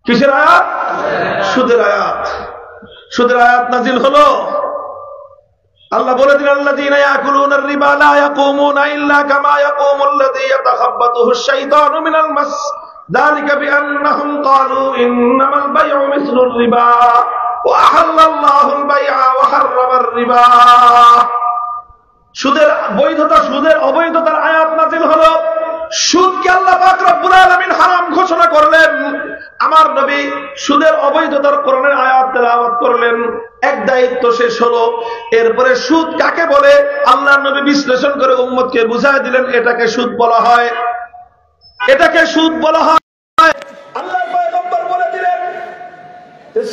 A: কিসের আয়াত? সুদের আয়াত। সুদের আয়াত নাজিল হলো, আল্লাহ বলে দিলেন আল্লাযীনা ইয়াকুলুনার রিবা লা ইয়াকুমুনা ইল্লা কামা ইয়াকুমুল্লাযী ইয়াতাখাব্বাতুহুশ শাইতানু মিনাল মাস যালিকা বিআন্নাহুম ক্বালু ইন্নামাল বাই'উ মিসলুর রিবা ওয়া আহাল্লাল্লাহুল বাই'a ওয়া হাররামার রিবা। সুদের বৈধতা, সুদের অবৈধতার আয়াত নাজিল হলো। সুদকে আল্লাহ পাক রব্বুল আলামিন হারাম ঘোষণা করলেন। আমার নবী সুদের অবৈধতার কোরআনের আয়াত তেলাওয়াত করলেন। এক দায়িত্ব শেষ হলো। এরপরে সুদ কাকে বলে আল্লাহর নবী বিশ্লেষণ করে উম্মতকে বুঝায় দিলেন, এটাকে সুদ বলা হয়, এটাকে সুদ বলা হয়। আল্লাহর পয়গম্বর বলে দিলেন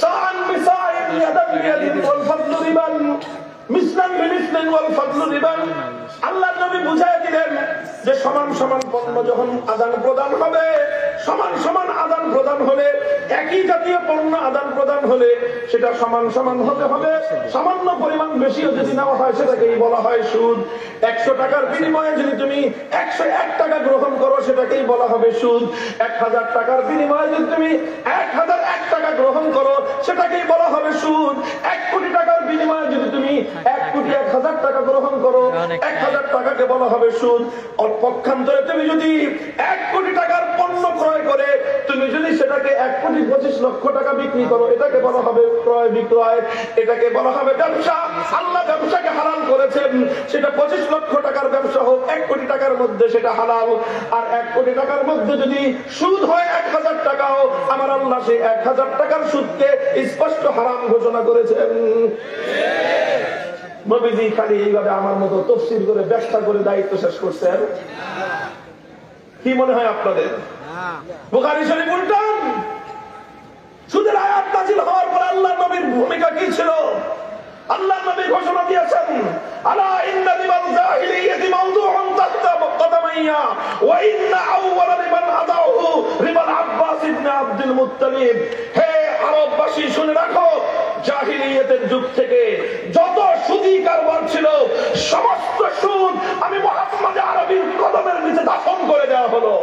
A: সাআন বিসাইন ইয়াদান বিয়াদিন ওয়াল ফাদলু রিবান মিসলান বিমিসলিন ওয়াল ফাদলু রিবান। আল্লাহর নবী বুঝায় দিলেন যে সমান সমান পণ্য যখন আদান প্রদান হবে, সমান সমান আদান প্রদান হলে, একই জাতীয় পণ্য আদান প্রদান হলে সেটা সমান সমান হতে হবে। সামান্য পরিমাণ বেশিও যদি নেওয়া হয় সেটাকেই বলা হয় সুদ। 100 টাকার বিনিময়ে যদি তুমি 101 টাকা গ্রহণ করো সেটাকেই বলা হবে সুদ। 1000 টাকার বিনিময়ে যদি তুমি 1001 টাকা গ্রহণ করো সেটাকেই বলা হবে সুদ। 1 কোটি টাকার বিনিময়ে যদি তুমি 1 কোটি 1000 টাকা গ্রহণ করো, 1000 টাকাকে বলা হবে সুদ। পক্ষান্তরে তুমি যদি 1 কোটি টাকার পণ্য ক্রয় করে তুমি যদি সেটাকে 1,25,00,000 টাকা বিক্রি করো, এটাকে বলা হবে ক্রয় বিক্রয়, এটাকে বলা হবে ব্যবসা। আল্লাহ ব্যবসাকে হালাল করেছেন, সেটা 25 লক্ষ টাকার ব্যবসা হোক, 1 কোটি টাকার মধ্যে সেটা হালাল। আর 1 কোটি টাকার মধ্যে যদি সুদ হয় 1000 টাকাও, আমার আল্লাহ সেই 1000 টাকার সুদকে স্পষ্ট হারাম ঘোষণা করেছেন। নবীজি খালি এইভাবে আমার মতো তাফসীর করে ব্যাখ্যা করে দায়িত্ব শেষ করছেন? কি মনে হয় আপনাদের? বুখারী শরীফ উল্টান। সুদের আয়াত নাযিল হওয়ার পর আল্লাহর নবীর ভূমিকা কি ছিল? আল্লাহর নবী ঘোষণা দিয়েছেন, আলা ইন্না রিবাল জাহিলিয়াতি মাওদুউন তাহতা কদামাইয়া ওয়া ইন্না আউওয়ালা রিবান আদাউহু রিবাল আব্বাস ইবনে আব্দুল মুত্তালিব। হে আরববাসী শুনে রাখো, জাহিলিয়াতের যুগ থেকে যত সুদী কারবার ছিল সমস্ত সুদ আমি মুহাম্মদ আরবীর কদমের নিচে দাফন করে দেওয়া হলো।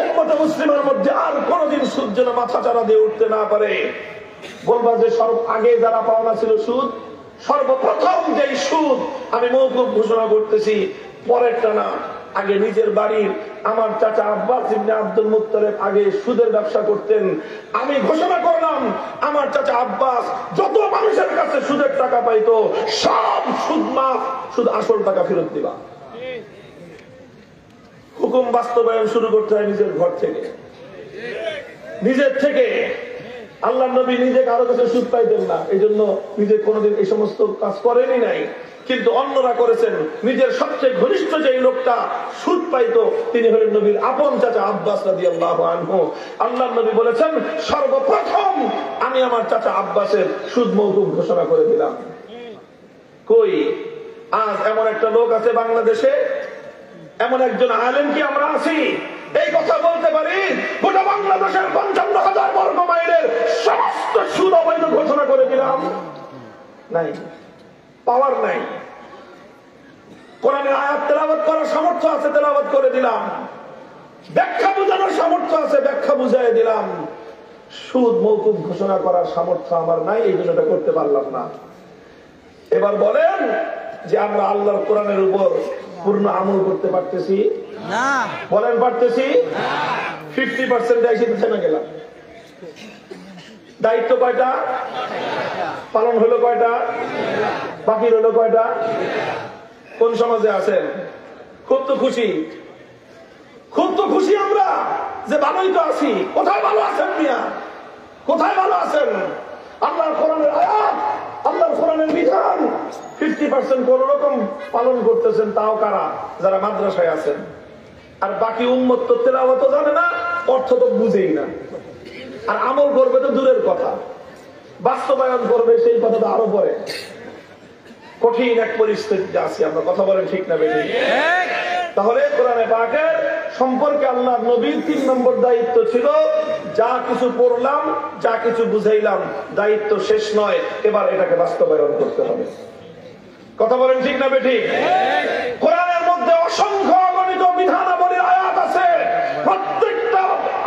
A: উম্মতে মুসলিমের মধ্যে আর কোনদিন সুদ যেন মাথা চারা দিয়ে উঠতে না পারে। বলবা যে আগে যারা পাওনা ছিল সুদ, সর্বপ্রথম যেই সুদ আমি মওকুফ ঘোষণা করতেছি, পরেরটা না। আগে নিজের বাড়ির আমার চাচা আব্বাস ইবনে আব্দুল মুত্তালিব আগে সুদের ব্যবসা করতেন। আমি ঘোষণা করলাম আমার চাচা আব্বাস যত মানুষের কাছে সুদের টাকা পাইতো সব সুদ মাফ, শুধু আসল টাকা ফেরত দিবা। হুকুম বাস্তবায়ন শুরু করতে হয় নিজের ঘর থেকে, নিজের থেকে। আল্লাহ নবী নিজে কারো কাছে সুদ পাইতেন না, এই জন্য নিজে কোনোদিন এই সমস্ত কাজ করেনি নাই, কিন্তু অন্যরা করেছেন। নিজের সবচেয়ে ঘনিষ্ঠ যে লোকটা সুদ পাইতো তিনি হলেন নবীর আপন চাচা আব্বাস রাদিয়াল্লাহু আনহু। আল্লাহ নবী বলেছেন সর্বপ্রথম আমি আমার চাচা আব্বাসের সুদ মওকুফ ঘোষণা করে দিলাম। কই আজ এমন একটা লোক আছে বাংলাদেশে, এমন একজন আলেম কি আমরা আছি এই কথা বলতে পারি গোটা বাংলাদেশের 55,000 বর্গ মাইলের সমস্ত সুদ অবৈধ ঘোষণা করে দিলাম? নাই, পাওয়ার নাই।
B: কোরআনের আয়াত তেলাওয়াত করার সামর্থ্য আছে, তেলাওয়াত করে দিলাম। ব্যাখ্যা বোঝানোর সামর্থ্য আছে, ব্যাখ্যা বুঝাই দিলাম। সুদ মওকুফ ঘোষণা করার সামর্থ্য আমার নাই, এই জন্য এটা করতে পারলাম না। এবার বলেন যে আমরা আল্লাহর কোরআনের উপর পূর্ণ আমল করতে পারতেছি না? বলেন পারতেছি? 50% দায়িত্ব দিচ্ছে না গেলাম। দায়িত্ব কয়টা পালন হলো, কয়টা বাকি রইল, কয়টা? কোন সমাজে আছেন? খুব তো খুশি, খুব তো খুশি আমরা যে ভালোই তো আছি। কোথায় ভালো আছেন মিয়া? কোথায় ভালো আছেন? আল্লাহর কোরআনের আয়াত, আল্লাহর কোরআনের বিধান 50% কোন রকম পালন করতেছেন, তাও কারা? যারা মাদ্রাসায় আছেন। আর বাকি উম্মত তো তেলাওয়াতও জানে না, অর্থ তো বুঝেই না। আর আমল করবে তো দূরের কথা, বাস্তবায়ন করবে সেই কথা তো আরো পরে। কঠিন এক পরিস্থিতিতে আছি আমরা, কথা বলেন ঠিক না বেশি? তাহলে কোরআনে পাকের সম্পর্কে আল্লাহ নবীর 3 নম্বর দায়িত্ব ছিল, যা কিছু পড়লাম, যা কিছু বুঝাইলাম, দায়িত্ব শেষ নয়, এবার এটাকে বাস্তবায়ন করতে হবে। কথা বলেন ঠিক না বেঠি? কোরআনের মধ্যে অসংখ্য অগণিত বিধানাবলীর আয়াত আছে। প্রত্যেকটা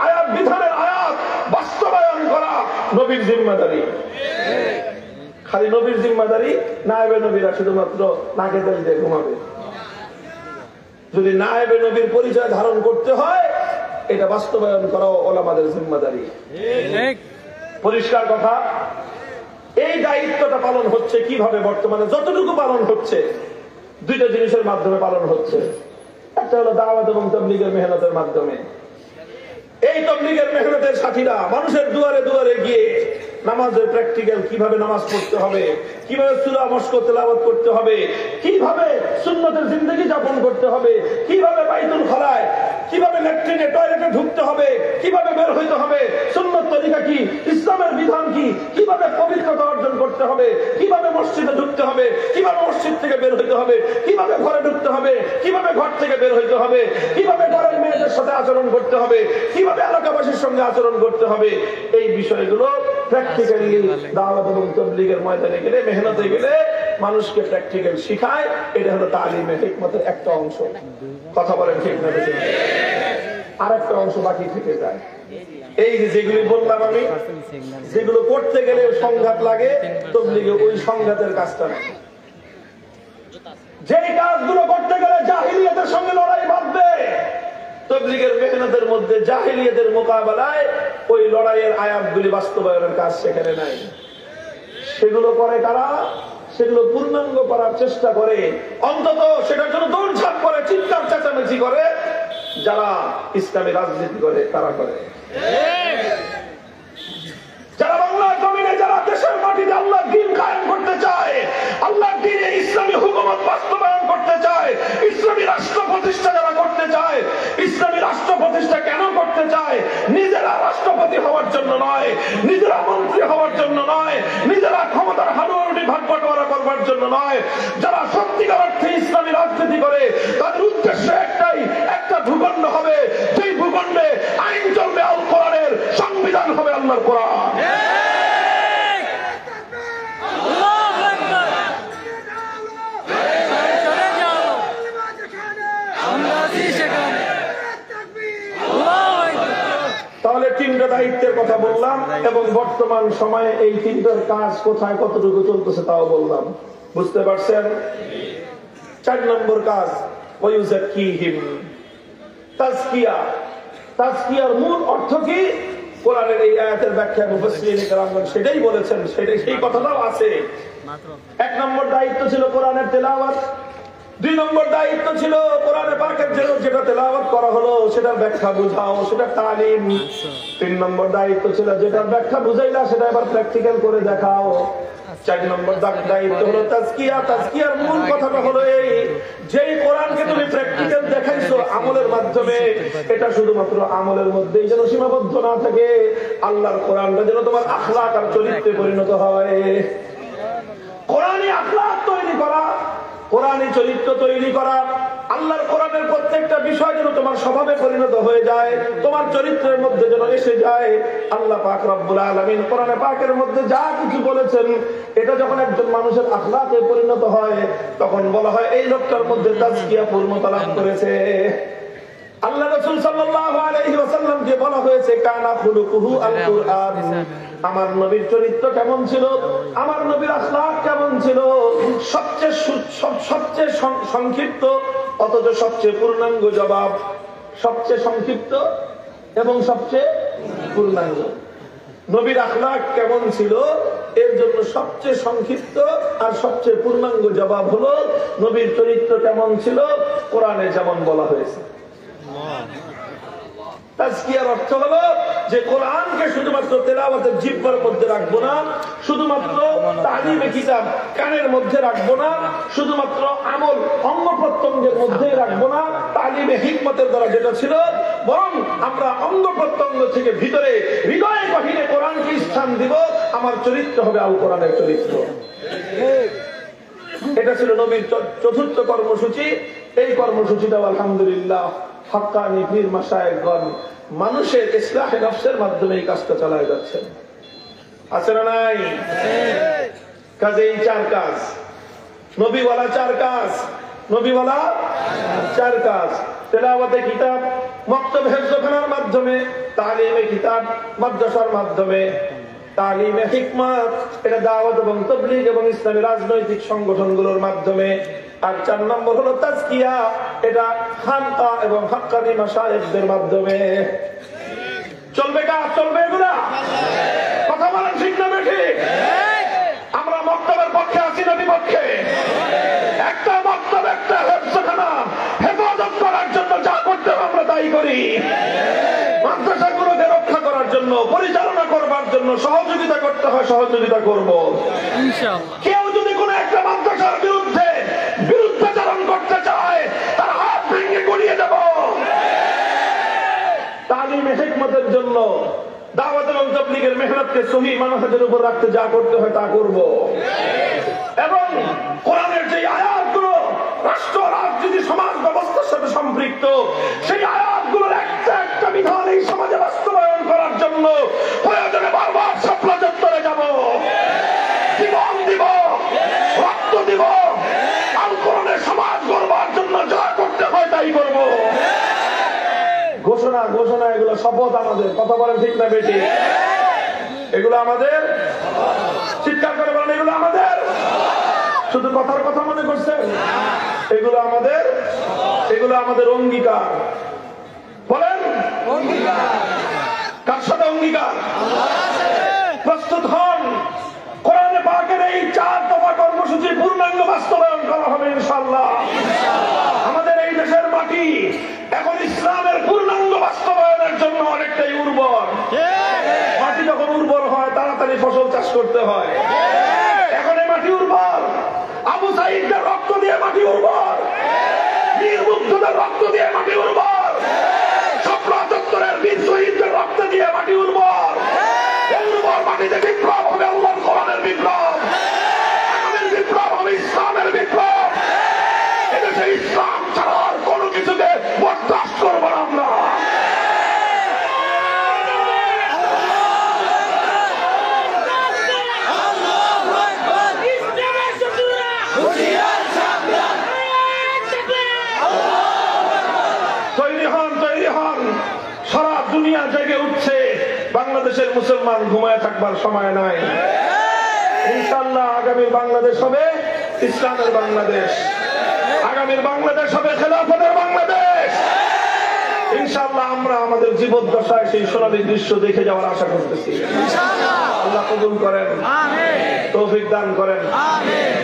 B: আয়াত, বিধানের আয়াত বাস্তবায়ন করা নবীর জিম্মাদারি। খালি নবীর জিম্মাদারি? নায়েবে নবীরা শুধুমাত্র নাকে তেল দিয়ে ঘুমাবে। যদি নায়েবে নবীর পরিচয় ধারণ করতে হয়, এটা বাস্তবায়ন করাও ওলামাদের জিম্মাদারি। পরিষ্কার কথা। এই দায়িত্বটা পালন হচ্ছে কিভাবে? বর্তমানে যতটুকু পালন হচ্ছে, দুইটা জিনিসের মাধ্যমে পালন হচ্ছে। একটা হলো দাওয়াত এবং তাবলীগের মেহনতের মাধ্যমে। এই তাবলীগের মেহনতের সাথীরা মানুষের দুয়ারে দুয়ারে গিয়ে নামাজের প্র্যাকটিক্যাল, কিভাবে নামাজ পড়তে হবে, কিভাবে সূরা মশক তেলাওয়াত করতে হবে, কিভাবে সুন্নতের জিন্দেগি যাপন করতে হবে, কিভাবে বাইতুল খলায়, কিভাবে ল্যাট্রিনে টয়লেটে ঢুকতে হবে, কিভাবে বের হইতে হবে, সুন্নত তরিকা কি, ইসলামের বিধান কি, কিভাবে পবিত্রতা অর্জন করতে হবে, কিভাবে মসজিদে ঢুকতে হবে, কিভাবে মসজিদ থেকে বের হইতে হবে, কিভাবে ঘরে ঢুকতে হবে, কিভাবে ঘর থেকে বের হইতে হবে, কিভাবে ঘরের মেয়েদের সাথে আচরণ করতে হবে, কিভাবে এলাকাবাসীর সঙ্গে আচরণ করতে হবে, এই বিষয়গুলো প্র্যাকটিক্যালি দাওয়াত এবং তাবলীগের ময়দানে গেলে, মেহনতে গেলে মানুষকে প্র্যাকটিক্যাল শিখায়। এটা হলো তালিমে হিকমতের একটা অংশ। কথা বলেন ঠিক না? আর একটা অংশ বাকি থেকে যায়। এই যে যেগুলি বললাম আমি, যেগুলো করতে গেলে সংঘাত লাগে, তাবলীগে ওই সংঘাতের কাজটা না। যেই কাজগুলো করতে গেলে জাহিলিয়াতের সঙ্গে লড়াই বাঁধবে, তাবলীগের মেহনতের মধ্যে জাহিলিয়াতের মোকাবেলায় ওই লড়াইয়ের আয়াতগুলি বাস্তবায়নের কাজ সেখানে নাই। সেগুলো করে কারা? সেগুলো পূর্ণাঙ্গ করার চেষ্টা করে, অন্তত সেটার জন্য দৌড়ঝাঁপ করে, চিৎকার চেঁচামেচি করে যারা ইসলামী রাজনীতি করে, তারা করে। যারা বাংলার জমিনে, যারা দেশের মাটিতে আল্লাহর দ্বীন কায়েম করতে চায়, আল্লাহর দ্বীনে ইসলামী হুকুমত বাস্তবায়ন করতে চায়, ইসলামী রাষ্ট্র প্রতিষ্ঠা যারা করতে চায়, ইসলামী রাষ্ট্র প্রতিষ্ঠা কেন করতে চায়? নিজেরা রাষ্ট্রপতি হওয়ার জন্য নয়, নিজেরা মন্ত্রী হওয়ার জন্য নয়, নিজেরা ক্ষমতার হাডুয়াডুডি ভাগ বাটোয়ারা করবার জন্য নয়। যারা সত্যিকার অর্থে ইসলামী রাজনীতি করে, তাদের উদ্দেশ্য একটাই, একটা ভূখণ্ড হবে, যেই ভূখণ্ডে আইন চলবে আল কোরআনের, সংবিধান হবে আল্লাহর কোরআন। তাহলে 3টা দায়িত্বের কথা বললাম এবং বর্তমান সময়ে এই 3টার কাজ কোথায় কতটুকু চলতেছে তাও বললাম। বুঝতে পারছেন? 4 নম্বর কাজ, ওয়ায়ুযাক্কিহিম, তাজকিয়া। তাজকিয়ার মূল অর্থ কি? কোরআনের এই আয়াতের ব্যাখ্যা মুফাসসিরিন কেরামগণ সেটাই বলেছেন, সেটাই, সেই কথাটাও আছে। 1 নম্বর দায়িত্ব ছিল কোরআনের তেলাওয়াত, 2 নম্বর দায়িত্ব ছিল কোরআনে পাকের যেটা তেলাওয়াত করা হলো সেটার ব্যাখ্যা বুঝাও, সেটা তালিম। 3 নম্বর দায়িত্ব ছিল যেটার ব্যাখ্যা বুঝাইলা সেটা এবার প্র্যাকটিক্যাল করে দেখাও। 4 নম্বর দায়িত্ব হলো তাজকিয়া। তাজকিয়ার মূল কথাটা হলো এই, যেই কোরআনকে তুমি প্র্যাকটিক্যাল দেখাইছো আমলের মাধ্যমে, এটা শুধুমাত্র আমলের মধ্যেই যেন সীমাবদ্ধ না থাকে, আল্লাহর কোরআনটা যেন তোমার আখলাক আর চরিত্রে পরিণত হয়। কোরআনী আখলাক তৈরি করা, কোরআনী চরিত্র তৈরি করা, আল্লাহর কোরআনের প্রত্যেকটা বিষয় যেন তোমার স্বভাবে পরিণত হয়ে যায়, তোমার চরিত্রের মধ্যে যেন এসে যায়। আল্লাহ পাক রব্বুল আলামিন কোরআনে পাকের মধ্যে যা কিছু বলেছেন, এটা যখন একজন মানুষের আখলাকে পরিণত হয়, তখন বলা হয় এই লোকটার মধ্যে তাজকিয়া পূর্ণতা লাভ করেছে। আল্লাহ রাসূল সাল্লাল্লাহু আলাইহি ওয়াসাল্লামকে বলা হয়েছে কানা খুলুকুহু আল কুরআন। আমার নবীর চরিত্র কেমন ছিল, আমার নবীর আখলাক কেমন ছিল, সবচেয়ে সংক্ষিপ্ত অথচ সবচেয়ে পূর্ণাঙ্গ জবাব, সবচেয়ে সংক্ষিপ্ত এবং সবচেয়ে পূর্ণাঙ্গ। নবীর আখলাক কেমন ছিল এর জন্য সবচেয়ে সংক্ষিপ্ত আর সবচেয়ে পূর্ণাঙ্গ জবাব হলো নবীর চরিত্র কেমন ছিল কোরআনে যেমন বলা হয়েছে। তাজকিয়ার অর্থ হলো যে কোরআনকে শুধুমাত্র তেলাওয়াতের জিহ্বার মধ্যে রাখবো না, শুধুমাত্র তালিমে কিতাব কানের মধ্যে রাখবো না, শুধুমাত্র আমল অঙ্গ প্রত্যঙ্গের মধ্যে রাখবো না তালিমে হিকমতের দ্বারা যেটা ছিল, বরং আমরা অঙ্গ প্রত্যঙ্গ থেকে ভিতরে হৃদয়ে গভীরে কোরআনকে স্থান দিব। আমার চরিত্র হবে আল কোরআনের চরিত্র। এটা ছিল নবীর চতুর্থ কর্মসূচি। এই কর্মসূচিটাও আলহামদুলিল্লাহ হাক্কানি পীর মাশায়েখগণ মানুষের ইসলাহে নফসের মাধ্যমে এই কাজটা চালায় যাচ্ছেন। আছে না নাই? কাজেই চার কাজ, নবীওয়ালা চার কাজ, নবীওয়ালা চার কাজ। তেলাওয়াতে কিতাব মক্তব হেফজখানার মাধ্যমে, তালিমে কিতাব মাদ্রাসার মাধ্যমে, তালিমে হিকমত এটা দাওয়াত এবং তাবলীগ এবং ইসলামী রাজনৈতিক সংগঠনগুলোর মাধ্যমে। আর 4 নম্বর হলো তাজকিয়া, এটা খানকা এবং হাক্কানি মাশায়েখদের মাধ্যমে। চলবে কাজ, চলবে এগুলা? কথা বলেন ঠিক না ঠিক? আমরা মক্তবের পক্ষে আছি না বিপক্ষে? একটা মক্তব একটা হেফজখানা হেফাজত করার জন্য যা করতে হবে আমরা তাই করি। মাদ্রাসাগুলোকে রক্ষা করার জন্য, পরিচালনা করবার জন্য সহযোগিতা করতে হয়, সহযোগিতা করব ইনশাআল্লাহ। কেউ যদি কোনো একটা মাদ্রাসার বিরুদ্ধে বিরুদ্ধাচরণ করতে চায় তার হাত ভেঙে গড়িয়ে দেব। তালিমে হিকমতের জন্য দাওয়াত এবং তাবলীগের মেহনতকে সহিহ মানহাজের উপর রাখতে যা করতে হয় তা করব। এবং কোরআনের যে আয়াতগুলো রাষ্ট্র রাজনীতি সমাজ ব্যবস্থার সাথে সম্পৃক্ত, সেই আয়াতগুলোর একটা একটা বিধান এই সমাজে বাস্তবায়ন করার জন্য প্রয়োজনে বারবার শাপলা চত্বরে যাব, জীবন দিব, রক্ত দিব, আল কোরআনের সমাজ গড়বার জন্য যা করতে হয় তাই করব। ঘোষণা ঘোষণা এগুলো শপথ আমাদের। কথা বলেন ঠিক না বেটি? এগুলো আমাদের, চিৎকার করে বলেন এগুলো আমাদের। শুধু কথার কথা মনে করছেন? এগুলো আমাদের, এগুলো আমাদের অঙ্গীকার। বলেন কার সাথে অঙ্গীকার? প্রস্তুত হন, কোরআনে পাকের এই 4 দফা কর্মসূচি পূর্ণাঙ্গ বাস্তবায়ন করা হবে ইনশাআল্লাহ। আমাদের এই দেশের মাটি এখন ইসলামের পূর্ণাঙ্গ বাস্তবায়নের জন্য অনেকটাই উর্বর। মাটি যখন উর্বর হয় তাড়াতাড়ি ফসল চাষ করতে হয়। এখন এই মাটি উর্বর, আবু সাঈদদের রক্ত দিয়ে মাটি উর্বর, বীর মুগ্ধদের রক্ত দিয়ে মাটি উর্বর, শাপলা চত্বরের বীর শহীদদের রক্ত দিয়ে মাটি উর্বর। এই উর্বর মাটিতে বিপ্লব হবে, আল্লাহর কোরআনের বিপ্লব, আগামীর বিপ্লব হবে ইসলামের বিপ্লব। এদেশে ইসলাম ছাড়া আর কোনো কিছুকে বরদাস্ত করবো না আমরা। তৈরি হন, তৈরি হন। সারা দুনিয়া জেগে উঠছে, বাংলাদেশের মুসলমান ঘুমায় থাকবার সময় নাই। ইনশাআল্লাহ আগামী বাংলাদেশ হবে ইসলামের বাংলাদেশ, আগামীর বাংলাদেশ হবে খেলাফতের বাংলাদেশ। ইনশাআল্লাহ আমরা আমাদের জীবদ্দশায় সেই সোনালী দৃশ্য দেখে যাওয়ার আশা করতেছি। আল্লাহ কবুল করেন, তৌফিক দান করেন।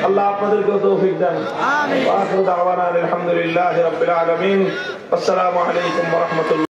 B: আল্লাহ আপনাদেরকেও তৌফিক দেন। আখিরু দাওয়ানা আলহামদুলিল্লাহি রাব্বিল আলামিন। আসসালামু আলাইকুম ওয়া রাহমাতুল্লাহ।